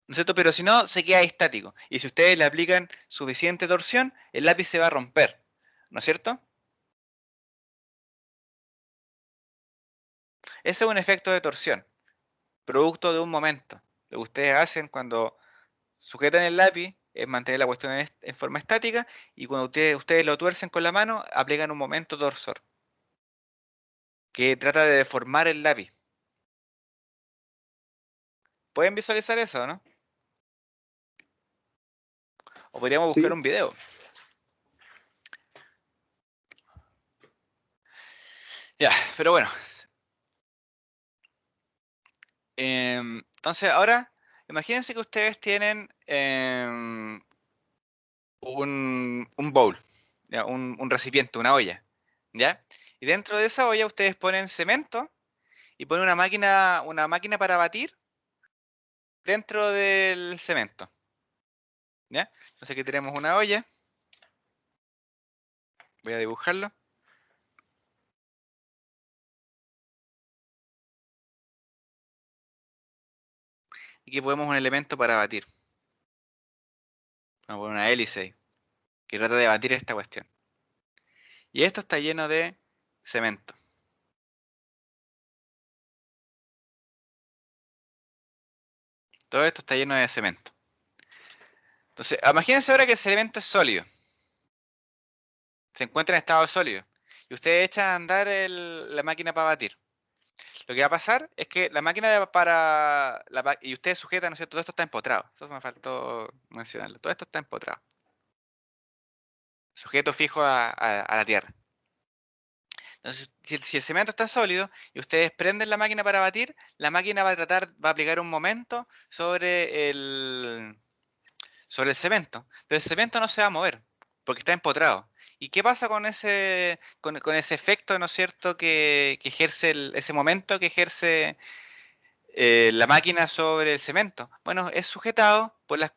¿no es cierto? Pero si no, se queda estático. Y si ustedes le aplican suficiente torsión, el lápiz se va a romper, ¿no es cierto? Ese es un efecto de torsión, producto de un momento. Lo que ustedes hacen cuando sujetan el lápiz es mantener la cuestión en forma estática y cuando ustedes lo tuercen con la mano, aplican un momento torsor que trata de deformar el lápiz. ¿Pueden visualizar eso, no? O podríamos buscar Sí. un video. Ya, pero bueno. Entonces ahora, imagínense que ustedes tienen un bowl, ¿ya? Un recipiente, una olla, ¿ya? Y dentro de esa olla ustedes ponen cemento y ponen una máquina para batir dentro del cemento, ¿ya? Entonces aquí tenemos una olla, voy a dibujarlo. Y aquí ponemos un elemento para batir. Vamos a poner una hélice ahí, que trata de batir esta cuestión. Y esto está lleno de cemento. Todo esto está lleno de cemento. Entonces, imagínense ahora que el cemento es sólido. Se encuentra en estado sólido. Y ustedes echan a andar la máquina para batir. Lo que va a pasar es que la máquina y ustedes sujetan, ¿no es cierto? Todo esto está empotrado. Eso me faltó mencionarlo. Todo esto está empotrado. Sujeto fijo a la tierra. Entonces, si el cemento está sólido y ustedes prenden la máquina para batir, la máquina va a aplicar un momento sobre el cemento. Pero el cemento no se va a mover porque está empotrado. ¿Y qué pasa con con ese efecto, ¿no es cierto?, que ejerce ese momento que ejerce la máquina sobre el cemento? Bueno, es sujetado por las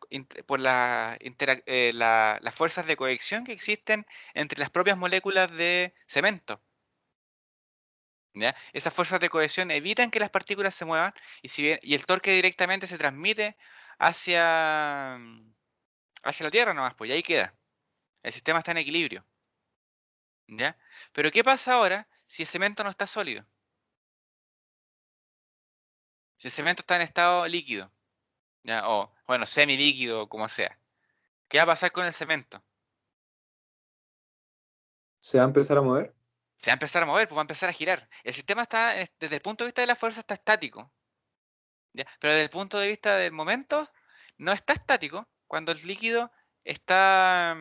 fuerzas de cohección que existen entre las propias moléculas de cemento. ¿Ya? Esas fuerzas de cohesión evitan que las partículas se muevan y el torque directamente se transmite hacia, hacia la Tierra nomás, pues y ahí queda. El sistema está en equilibrio. ¿Ya? Pero ¿qué pasa ahora si el cemento no está sólido? Si el cemento está en estado líquido, ¿ya? O, bueno, semilíquido, como sea. ¿Qué va a pasar con el cemento? ¿Se va a empezar a mover? Se va a empezar a mover, pues va a empezar a girar. El sistema está, desde el punto de vista de la fuerza, está estático. ¿Ya? Pero desde el punto de vista del momento, no está estático cuando el líquido está,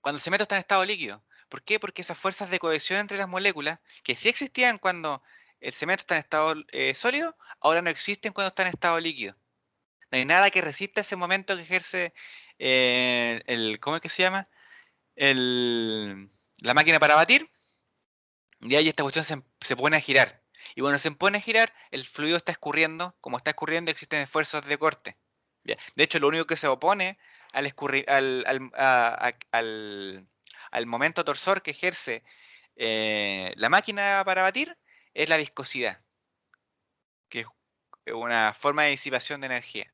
cuando el cemento está en estado líquido. ¿Por qué? Porque esas fuerzas de cohesión entre las moléculas, que sí existían cuando el cemento está en estado sólido, ahora no existen cuando está en estado líquido. No hay nada que resista ese momento que ejerce ¿cómo es que se llama? La máquina para batir. Y ahí esta cuestión se pone a girar. Y cuando se pone a girar, el fluido está escurriendo. Como está escurriendo, existen esfuerzos de corte. ¿Ya? De hecho, lo único que se opone al, escurrir, al momento torsor que ejerce la máquina para batir es la viscosidad, que es una forma de disipación de energía.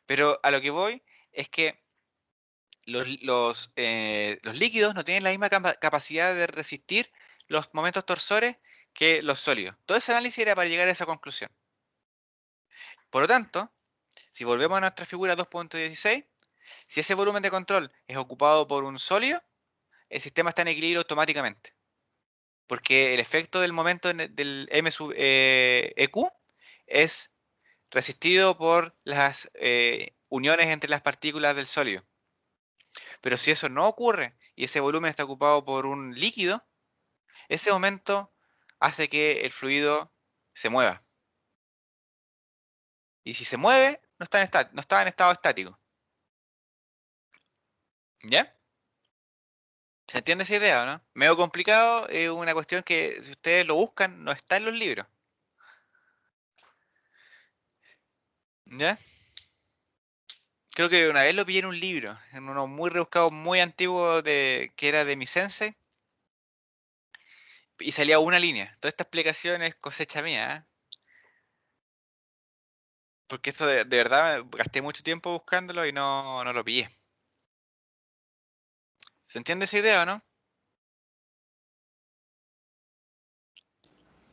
Pero a lo que voy es que los líquidos no tienen la misma capacidad de resistir los momentos torsores que los sólidos. Todo ese análisis era para llegar a esa conclusión. Por lo tanto, si volvemos a nuestra figura 2.16, si ese volumen de control es ocupado por un sólido, el sistema está en equilibrio automáticamente. Porque el efecto del momento del M sub EQ es resistido por las uniones entre las partículas del sólido. Pero si eso no ocurre y ese volumen está ocupado por un líquido, ese momento hace que el fluido se mueva. Y si se mueve, no está en estado estático. ¿Ya? ¿Se entiende esa idea o no? Medio complicado, es una cuestión que si ustedes lo buscan, no está en los libros. ¿Ya? Creo que una vez lo pillé en un libro, en uno muy rebuscado, muy antiguo que era de mi sensei, y salía una línea. Toda esta explicación es cosecha mía, ¿eh? Porque esto de verdad gasté mucho tiempo buscándolo y no lo pillé. ¿Se entiende esa idea o no?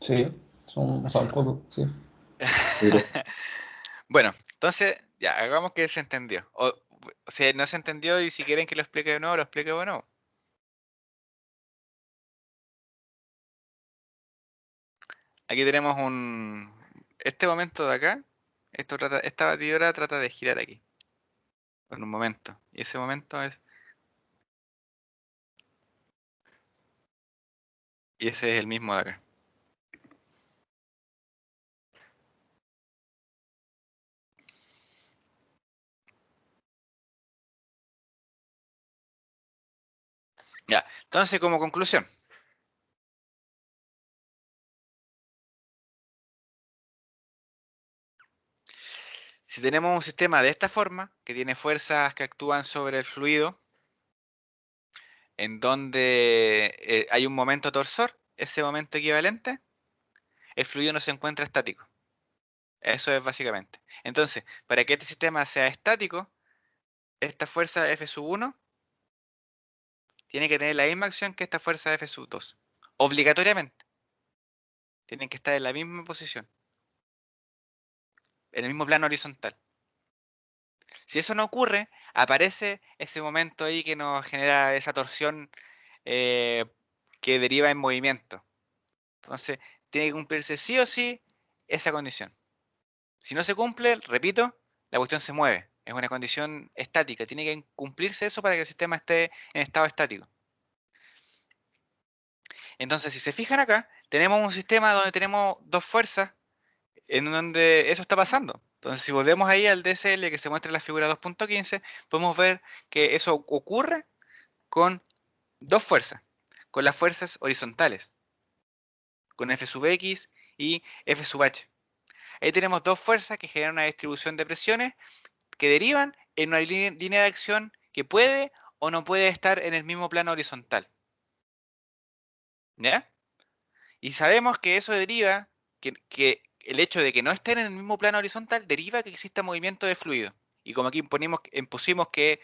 Sí, o sea, un poco, sí. Bueno, entonces, ya, hagamos que se entendió. O sea, no se entendió y si quieren que lo explique de nuevo, lo explique de nuevo. Aquí tenemos este momento de acá, esta batidora trata de girar aquí, en un momento. Y ese momento y ese es el mismo de acá. Ya, entonces como conclusión. Si tenemos un sistema de esta forma, que tiene fuerzas que actúan sobre el fluido, en donde hay un momento torsor, ese momento equivalente, el fluido no se encuentra estático. Eso es básicamente. Entonces, para que este sistema sea estático, esta fuerza F sub 1 tiene que tener la misma acción que esta fuerza F sub 2. Obligatoriamente. Tienen que estar en la misma posición. en el mismo plano horizontal. Si eso no ocurre, aparece ese momento ahí que nos genera esa torsión eh, que deriva en movimiento. Entonces, tiene que cumplirse sí o sí esa condición. Si no se cumple, repito, la cuestión se mueve. Es una condición estática. Tiene que cumplirse eso para que el sistema esté en estado estático. Entonces, si se fijan acá, tenemos un sistema donde tenemos dos fuerzas en donde eso está pasando. Entonces, si volvemos ahí al DSL que se muestra en la figura 2.15, podemos ver que eso ocurre con dos fuerzas, con las fuerzas horizontales, con F sub X y F sub H. Ahí tenemos dos fuerzas que generan una distribución de presiones que derivan en una línea de acción que puede o no puede estar en el mismo plano horizontal. ¿Ya? Y sabemos que eso deriva, que el hecho de que no estén en el mismo plano horizontal deriva que exista movimiento de fluido. Y como aquí impusimos que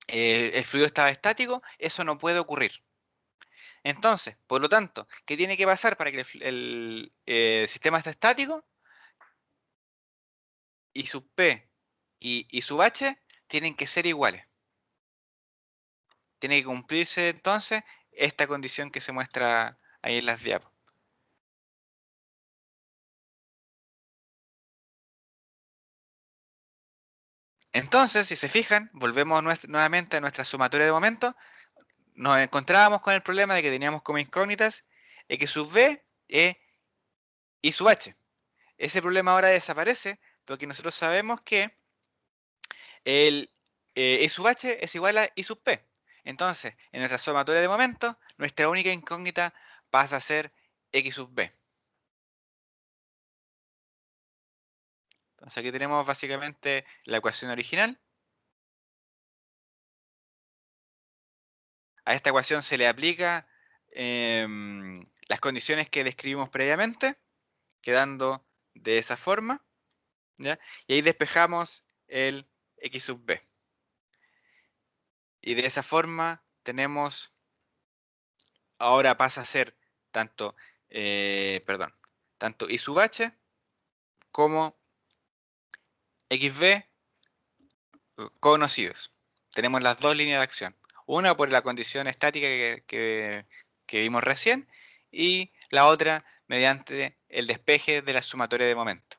el fluido estaba estático, eso no puede ocurrir. Entonces, por lo tanto, ¿qué tiene que pasar para que el sistema esté estático? Y sub P y sub H tienen que ser iguales. Tiene que cumplirse entonces esta condición que se muestra ahí en las diapos. Entonces, si se fijan, volvemos nuevamente a nuestra sumatoria de momentos. Nos encontrábamos con el problema de que teníamos como incógnitas X sub B y sub H. Ese problema ahora desaparece porque nosotros sabemos que el I sub H es igual a I sub P. Entonces, en nuestra sumatoria de momentos, nuestra única incógnita pasa a ser X sub B. Entonces aquí tenemos básicamente la ecuación original. A esta ecuación se le aplica las condiciones que describimos previamente, quedando de esa forma, ¿ya? Y ahí despejamos el X sub B. Y de esa forma tenemos, ahora pasa a ser tanto, tanto I sub H como XB conocidos. Tenemos las dos líneas de acción. Una por la condición estática que vimos recién y la otra mediante el despeje de la sumatoria de momento.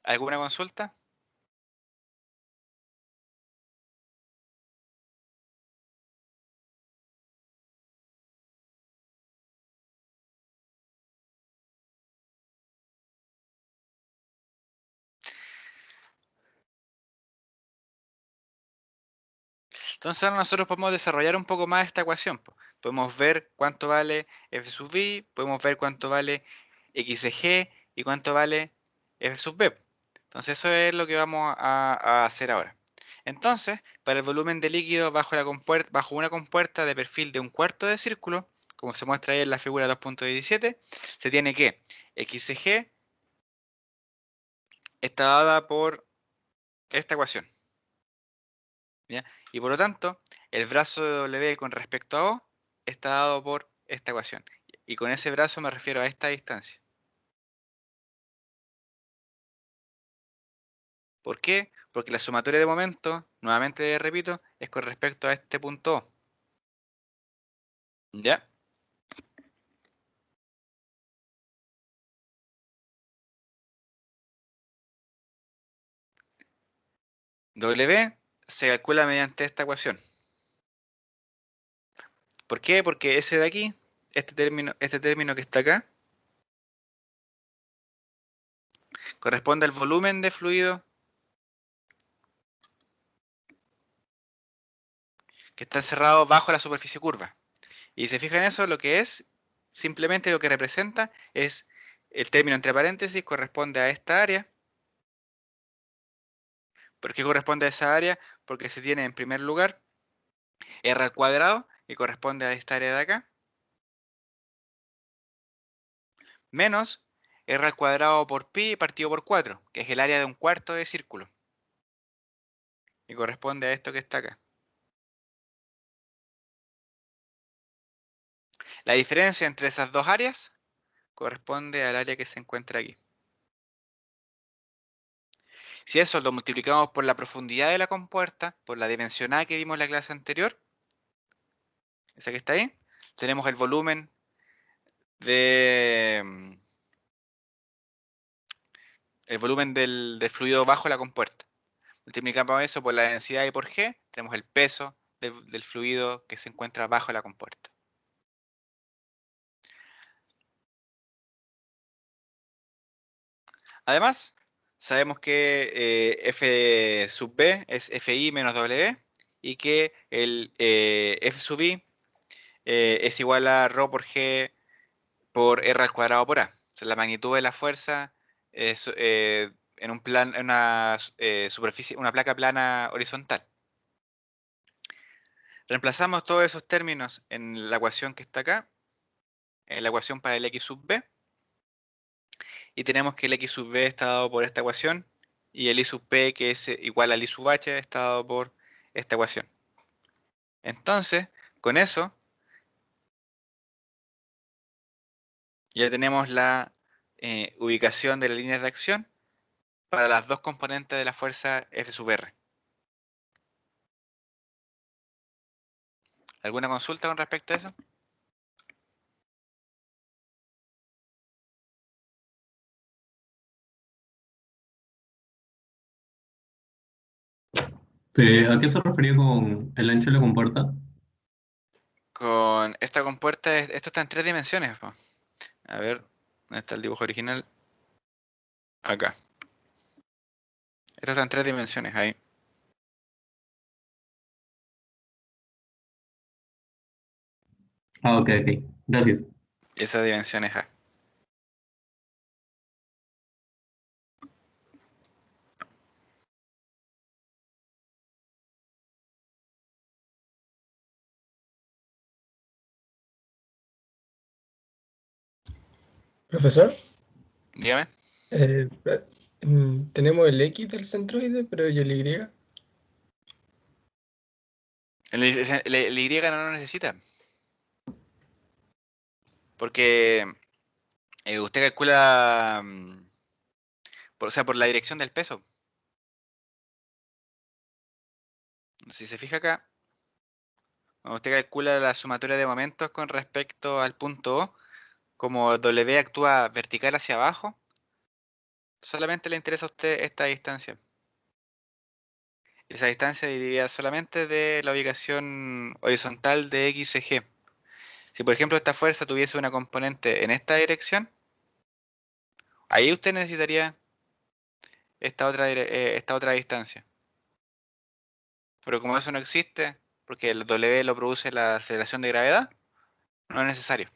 ¿Alguna consulta? Entonces ahora nosotros podemos desarrollar un poco más esta ecuación, po. Podemos ver cuánto vale f sub b, podemos ver cuánto vale xg y cuánto vale f sub b. Entonces eso es lo que vamos a hacer ahora. Entonces, para el volumen de líquido bajo una compuerta de perfil de un cuarto de círculo, como se muestra ahí en la figura 2.17, se tiene que xg está dada por esta ecuación, ¿ya? Y por lo tanto, el brazo de W con respecto a O está dado por esta ecuación. Y con ese brazo me refiero a esta distancia. ¿Por qué? Porque la sumatoria de momentos, nuevamente repito, es con respecto a este punto O. ¿Ya? W se calcula mediante esta ecuación. ¿Por qué? Porque ese de aquí, este término que está acá, corresponde al volumen de fluido que está encerrado bajo la superficie curva. Y si se fijan en eso, lo que es, simplemente lo que representa es el término entre paréntesis, corresponde a esta área. ¿Por qué corresponde a esa área? Porque se tiene en primer lugar r al cuadrado, que corresponde a esta área de acá, menos r al cuadrado por pi partido por 4, que es el área de un cuarto de círculo, y corresponde a esto que está acá. La diferencia entre esas dos áreas corresponde al área que se encuentra aquí. Si eso lo multiplicamos por la profundidad de la compuerta, por la dimensión A que vimos en la clase anterior, esa que está ahí, tenemos el volumen del fluido bajo la compuerta. Multiplicamos eso por la densidad y por G, tenemos el peso del fluido que se encuentra bajo la compuerta. Además, sabemos que F sub B es FI menos W y que el F sub I es igual a ρ por G por R al cuadrado por A. O sea, la magnitud de la fuerza es, en una superficie, una placa plana horizontal. Reemplazamos todos esos términos en la ecuación que está acá, en la ecuación para el X sub B, y tenemos que el X sub B está dado por esta ecuación, y el I sub P, que es igual al I sub H, está dado por esta ecuación. Entonces, con eso, ya tenemos la ubicación de las líneas de acción para las dos componentes de la fuerza F sub R. ¿Alguna consulta con respecto a eso? ¿A qué se refería con el ancho de la compuerta? Con esta compuerta, esto está en 3 dimensiones. Po. A ver, ¿dónde está el dibujo original? Acá. Esto está en 3 dimensiones, ahí. Ah, ok, ok. Gracias. Esa dimensión es A. Profesor, Dígame. tenemos el X del centroide, pero ¿y el Y? El Y no lo necesita. Porque usted calcula, por la dirección del peso. Si se fija acá, cuando usted calcula la sumatoria de momentos con respecto al punto O, como W actúa vertical hacia abajo, solamente le interesa a usted esta distancia. Esa distancia diría solamente de la ubicación horizontal de X y G. Si por ejemplo esta fuerza tuviese una componente en esta dirección, ahí usted necesitaría esta otra distancia. Pero como eso no existe, porque el W lo produce la aceleración de gravedad, no es necesario.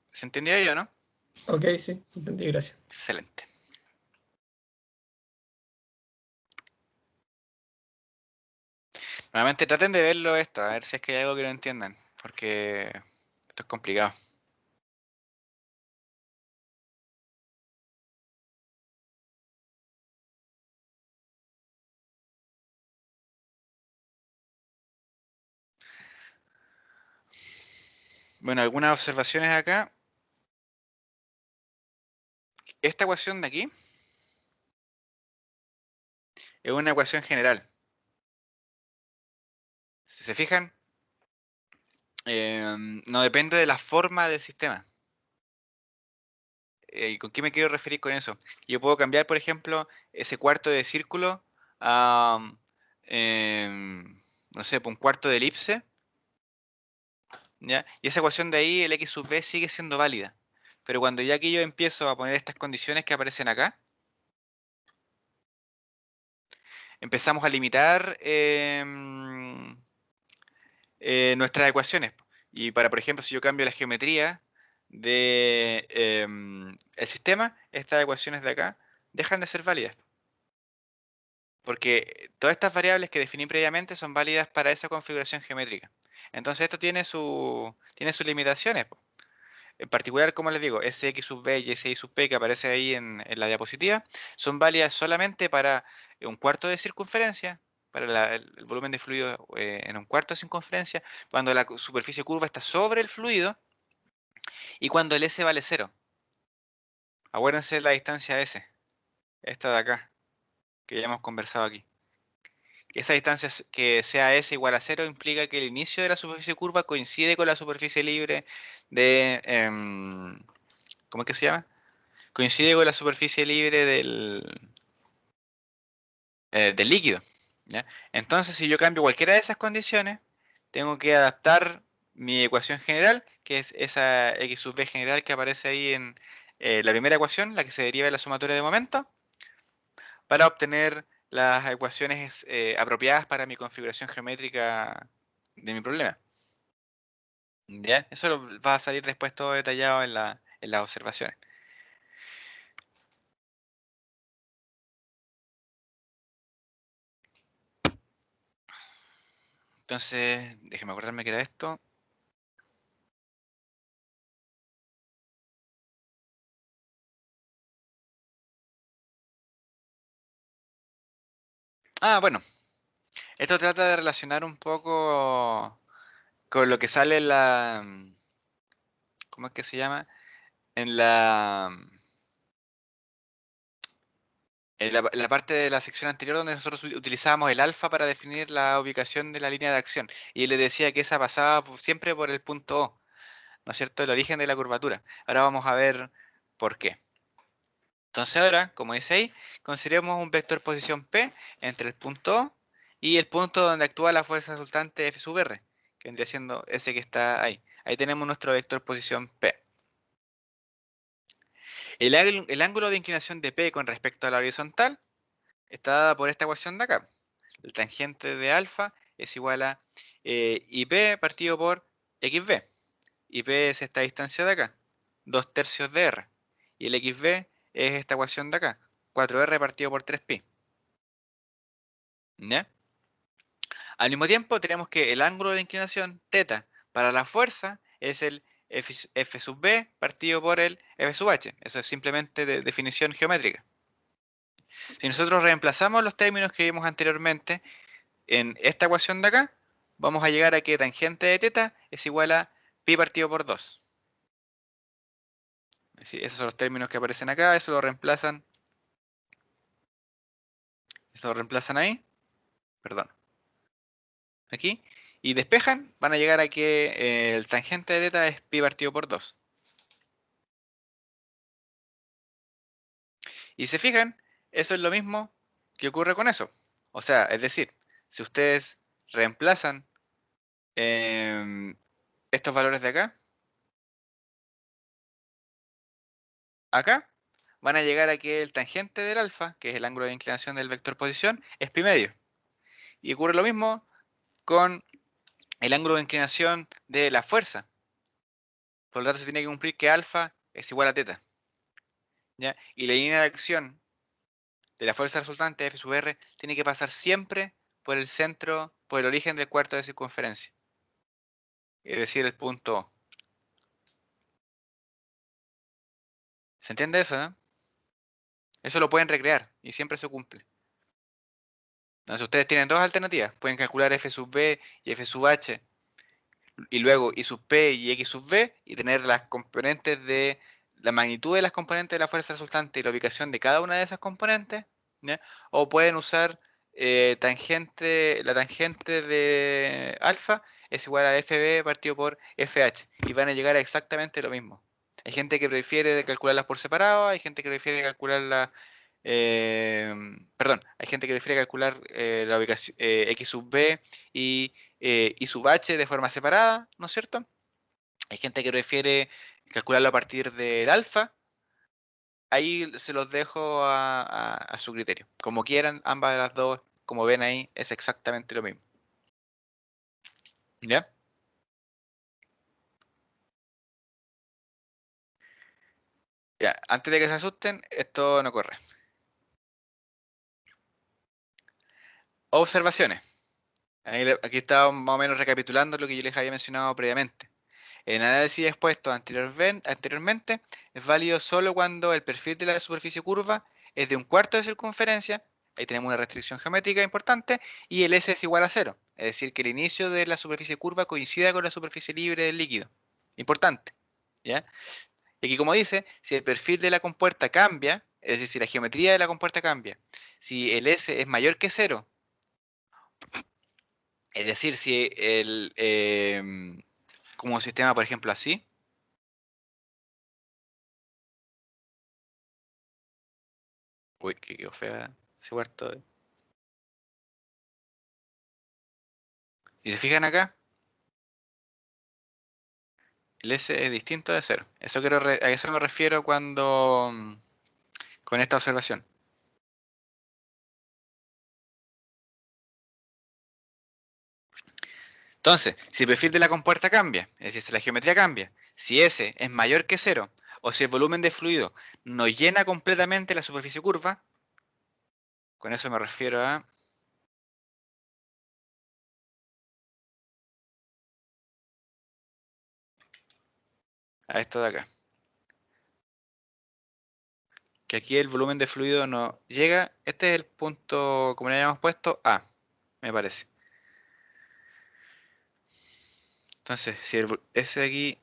¿Se entendía ello, no? Ok, sí, entendí, gracias. Excelente. Nuevamente traten de verlo esto, a ver si es que hay algo que no entiendan, porque esto es complicado. Bueno, algunas observaciones acá. Esta ecuación de aquí es una ecuación general. Si se fijan, no depende de la forma del sistema. ¿Y con qué me quiero referir con eso? Yo puedo cambiar, por ejemplo, ese cuarto de círculo a, no sé, un cuarto de elipse, ¿ya? Y esa ecuación de ahí, el X sub B, sigue siendo válida. Pero cuando ya aquí yo empiezo a poner estas condiciones que aparecen acá, empezamos a limitar nuestras ecuaciones. Y para, por ejemplo, si yo cambio la geometría de el sistema, estas ecuaciones de acá dejan de ser válidas. Porque todas estas variables que definí previamente son válidas para esa configuración geométrica. Entonces esto tiene sus limitaciones. Po. En particular, como les digo, Sx sub b y Si sub p que aparece ahí en la diapositiva, son válidas solamente para un cuarto de circunferencia, para el volumen de fluido en un cuarto de circunferencia, cuando la superficie curva está sobre el fluido, Y cuando el S vale 0, acuérdense de la distancia S, esta de acá, que ya hemos conversado aquí. Esa distancia que sea S igual a 0 implica que el inicio de la superficie curva coincide con la superficie libre de... ¿cómo es que se llama? Coincide con la superficie libre del líquido. ¿Ya? Entonces, si yo cambio cualquiera de esas condiciones, tengo que adaptar mi ecuación general, que es esa x sub b general que aparece ahí en la primera ecuación, la que se deriva de la sumatoria de momentos, para obtener las ecuaciones apropiadas para mi configuración geométrica de mi problema. ¿Ya? Eso va a salir después todo detallado en las observaciones. Entonces, déjeme acordarme que era esto. Ah, bueno. Esto trata de relacionar un poco con lo que sale en la... ¿Cómo es que se llama? En la parte de la sección anterior donde nosotros utilizábamos el alfa para definir la ubicación de la línea de acción. Y él le decía que esa pasaba siempre por el punto O, ¿no es cierto? El origen de la curvatura. Ahora vamos a ver por qué. Entonces ahora, como dice ahí, consideremos un vector posición P entre el punto O y el punto donde actúa la fuerza resultante F sub R, que vendría siendo ese que está ahí. Ahí tenemos nuestro vector posición P. El ángulo de inclinación de P con respecto a la horizontal está dada por esta ecuación de acá. El tangente de alfa es igual a IP partido por XB. IP es esta distancia de acá, 2/3 de R. Y el XB es esta ecuación de acá, 4R partido por 3pi. ¿Ya? Al mismo tiempo tenemos que el ángulo de inclinación θ para la fuerza es el F sub B partido por el F sub H. Eso es simplemente de definición geométrica. Si nosotros reemplazamos los términos que vimos anteriormente en esta ecuación de acá, vamos a llegar a que tangente de θ es igual a pi partido por 2. ¿Sí? Esos son los términos que aparecen acá, eso lo reemplazan ahí, perdón, aquí, y despejan, van a llegar a que el tangente de θ es pi partido por 2. Y se fijan, eso es lo mismo que ocurre con eso. O sea, es decir, si ustedes reemplazan estos valores de acá, van a llegar a que el tangente del alfa, que es el ángulo de inclinación del vector posición, es pi medio. Y ocurre lo mismo con el ángulo de inclinación de la fuerza. Por lo tanto, se tiene que cumplir que alfa es igual a θ. ¿Ya? Y la línea de acción de la fuerza resultante F sub R tiene que pasar siempre por el centro, por el origen del cuarto de circunferencia. Es decir, el punto O. ¿Se entiende eso, no? Eso lo pueden recrear y siempre se cumple. Entonces ustedes tienen dos alternativas. Pueden calcular F sub B y F sub H y luego I sub P y X sub B y tener las componentes de la magnitud de las componentes de la fuerza resultante y la ubicación de cada una de esas componentes. ¿Ya? O pueden usar la tangente de alfa es igual a FB partido por FH y van a llegar a exactamente lo mismo. Hay gente que prefiere calcularlas por separado, hay gente que prefiere calcularlas, perdón, hay gente que prefiere calcular la ubicación X sub B y sub H de forma separada, ¿no es cierto? Hay gente que prefiere calcularlo a partir del alfa. Ahí se los dejo a su criterio. Como quieran, ambas de las dos, como ven ahí, es exactamente lo mismo. ¿Ya? Ya, antes de que se asusten, esto no corre. Observaciones. Aquí estaba más o menos recapitulando lo que yo les había mencionado previamente. En análisis expuesto anteriormente, es válido solo cuando el perfil de la superficie curva es de 1/4 de circunferencia, ahí tenemos una restricción geométrica importante, y el S es igual a 0, es decir, que el inicio de la superficie curva coincida con la superficie libre del líquido. Importante. ¿ya? Y aquí como dice, si el perfil de la compuerta cambia, es decir, si la geometría de la compuerta cambia, si el S es mayor que 0, es decir, si como un sistema, por ejemplo, así, uy, que quedó fea ese cuarto. Y se fijan acá, el S es distinto de 0. A eso me refiero cuando con esta observación. Entonces, si el perfil de la compuerta cambia, es decir, si la geometría cambia, si S es mayor que 0, o si el volumen de fluido no llena completamente la superficie curva, con eso me refiero a esto de acá. Que aquí el volumen de fluido no llega. Este es el punto, como le habíamos puesto, A, me parece. Entonces, si ese de aquí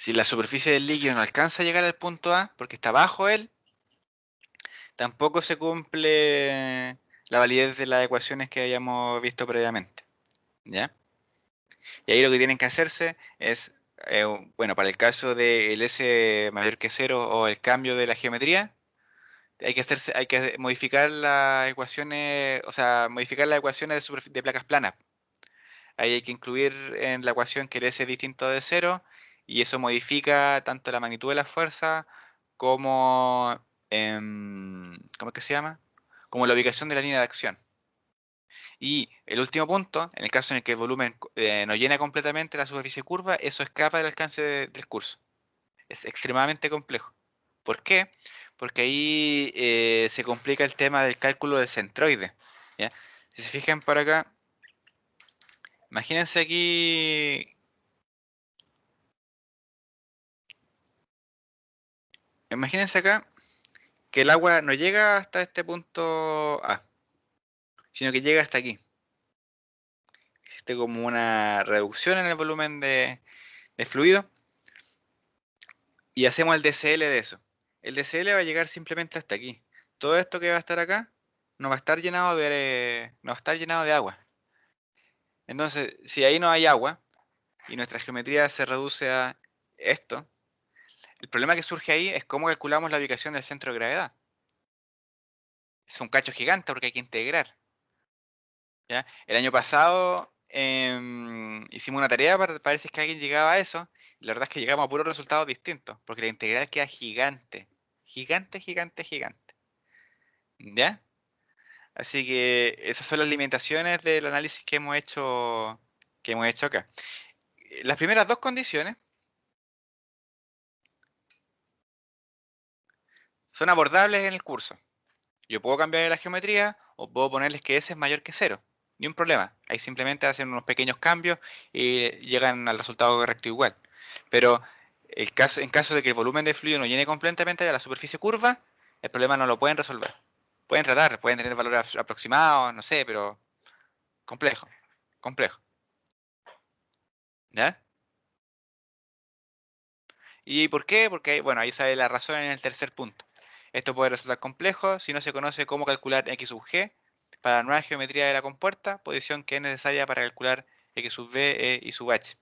si la superficie del líquido no alcanza a llegar al punto A, porque está bajo él, tampoco se cumple la validez de las ecuaciones que habíamos visto previamente. ¿Ya? Y ahí lo que tienen que hacerse es, bueno, para el caso del S mayor que 0 o el cambio de la geometría, hay que modificar las ecuaciones, o sea, modificar las ecuaciones de placas planas. Ahí hay que incluir en la ecuación que el S es distinto de 0 y eso modifica tanto la magnitud de la fuerza como, ¿cómo es que se llama? Como la ubicación de la línea de acción. Y el último punto, en el caso en el que el volumen no llena completamente la superficie curva, eso escapa del alcance del curso. Es extremadamente complejo. ¿Por qué? Porque ahí se complica el tema del cálculo del centroide. ¿Ya? Si se fijan por acá, imagínense aquí. Imagínense acá que el agua no llega hasta este punto A, sino que llega hasta aquí. Existe como una reducción en el volumen de fluido y hacemos el DCL de eso. El DCL va a llegar simplemente hasta aquí. Todo esto que va a estar acá no va a estar llenado no va a estar llenado de agua. Entonces, si ahí no hay agua y nuestra geometría se reduce a esto, el problema que surge ahí es cómo calculamos la ubicación del centro de gravedad. Es un cacho gigante porque hay que integrar. ¿Ya? El año pasado hicimos una tarea para ver si es que alguien llegaba a eso. Y la verdad es que llegamos a puros resultados distintos, porque la integral queda gigante. Gigante, gigante, gigante. ¿Ya? Así que esas son las limitaciones del análisis que hemos hecho acá. Las primeras dos condiciones son abordables en el curso. Yo puedo cambiar la geometría o puedo ponerles que S es mayor que 0. Ni un problema. Ahí simplemente hacen unos pequeños cambios y llegan al resultado correcto igual. Pero en caso de que el volumen de fluido no llene completamente a la superficie curva, el problema no lo pueden resolver. Pueden tratar, pueden tener valores aproximados, no sé, pero complejo. Complejo. ¿Ya? ¿Y por qué? Porque, bueno, ahí sale la razón en el tercer punto. Esto puede resultar complejo si no se conoce cómo calcular x sub g para la nueva geometría de la compuerta, posición que es necesaria para calcular x sub b y sub h.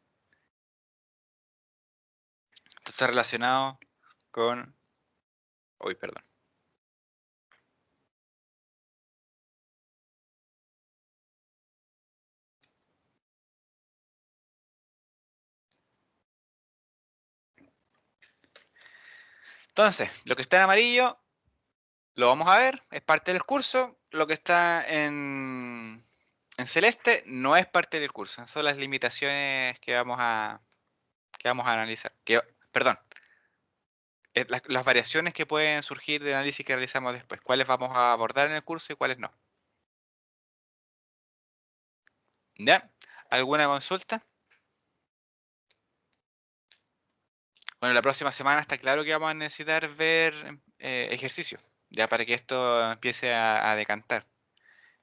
Esto está relacionado con... Uy, perdón. Entonces, lo que está en amarillo lo vamos a ver, es parte del curso. Lo que está en celeste no es parte del curso. Son las limitaciones que vamos a analizar. Perdón, las variaciones que pueden surgir del análisis que realizamos después. ¿Cuáles vamos a abordar en el curso y cuáles no? ¿Ya? ¿Alguna consulta? Bueno, la próxima semana está claro que vamos a necesitar ver ejercicios, ya para que esto empiece a decantar.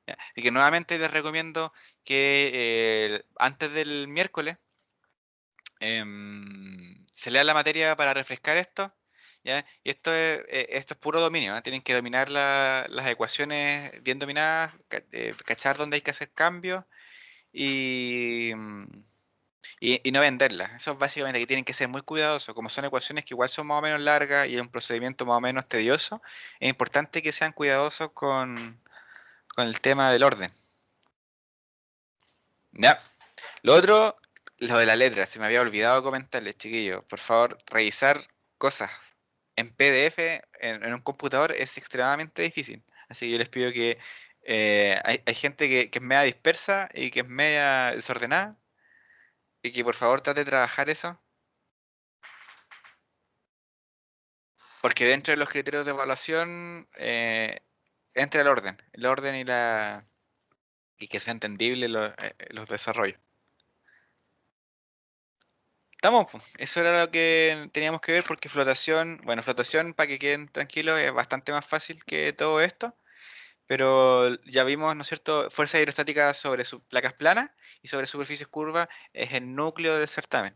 ¿Ya? Y que nuevamente les recomiendo que antes del miércoles se lea la materia para refrescar esto, ¿ya? Y esto es puro dominio, ¿eh? Tienen que dominar las ecuaciones bien dominadas, cachar dónde hay que hacer cambios y, y no venderlas. Eso es básicamente que tienen que ser muy cuidadosos. Como son ecuaciones que igual son más o menos largas y es un procedimiento más o menos tedioso, es importante que sean cuidadosos con el tema del orden. ¿Ya? Lo otro, lo de la letra, se me había olvidado comentarles, chiquillos. Por favor, revisar cosas en PDF en un computador es extremadamente difícil. Así que yo les pido que hay gente que es media dispersa y que es media desordenada y que por favor trate de trabajar eso. Porque dentro de los criterios de evaluación entra el orden y que sea entendible los desarrollos. Estamos, po. Eso era lo que teníamos que ver porque flotación, bueno, flotación para que queden tranquilos es bastante más fácil que todo esto, pero ya vimos, ¿no es cierto?, fuerza hidrostática sobre placas planas y sobre superficies curvas es el núcleo del certamen.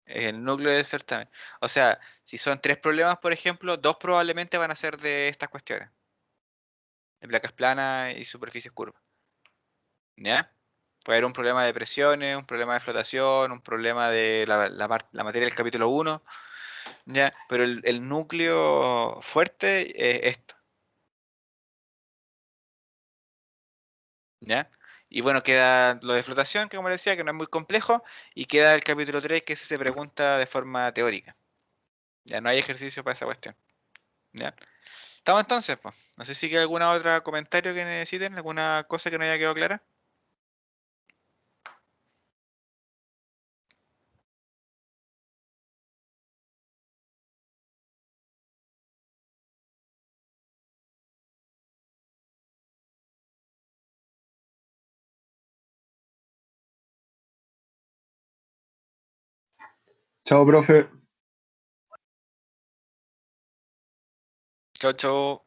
Es el núcleo del certamen. O sea, si son 3 problemas, por ejemplo, 2 probablemente van a ser de estas cuestiones, de placas planas y superficies curvas. ¿Ya? Puede haber un problema de presiones, un problema de flotación, un problema de la materia del capítulo 1. Ya, pero el núcleo fuerte es esto, ¿ya? Y bueno, queda lo de flotación, que como les decía, que no es muy complejo, y queda el capítulo 3, que ese se pregunta de forma teórica. Ya no hay ejercicio para esa cuestión, ¿ya? Estamos entonces, pues. No sé si hay alguna otra comentario que necesiten, alguna cosa que no haya quedado clara. Chao, profe. Chau, chau.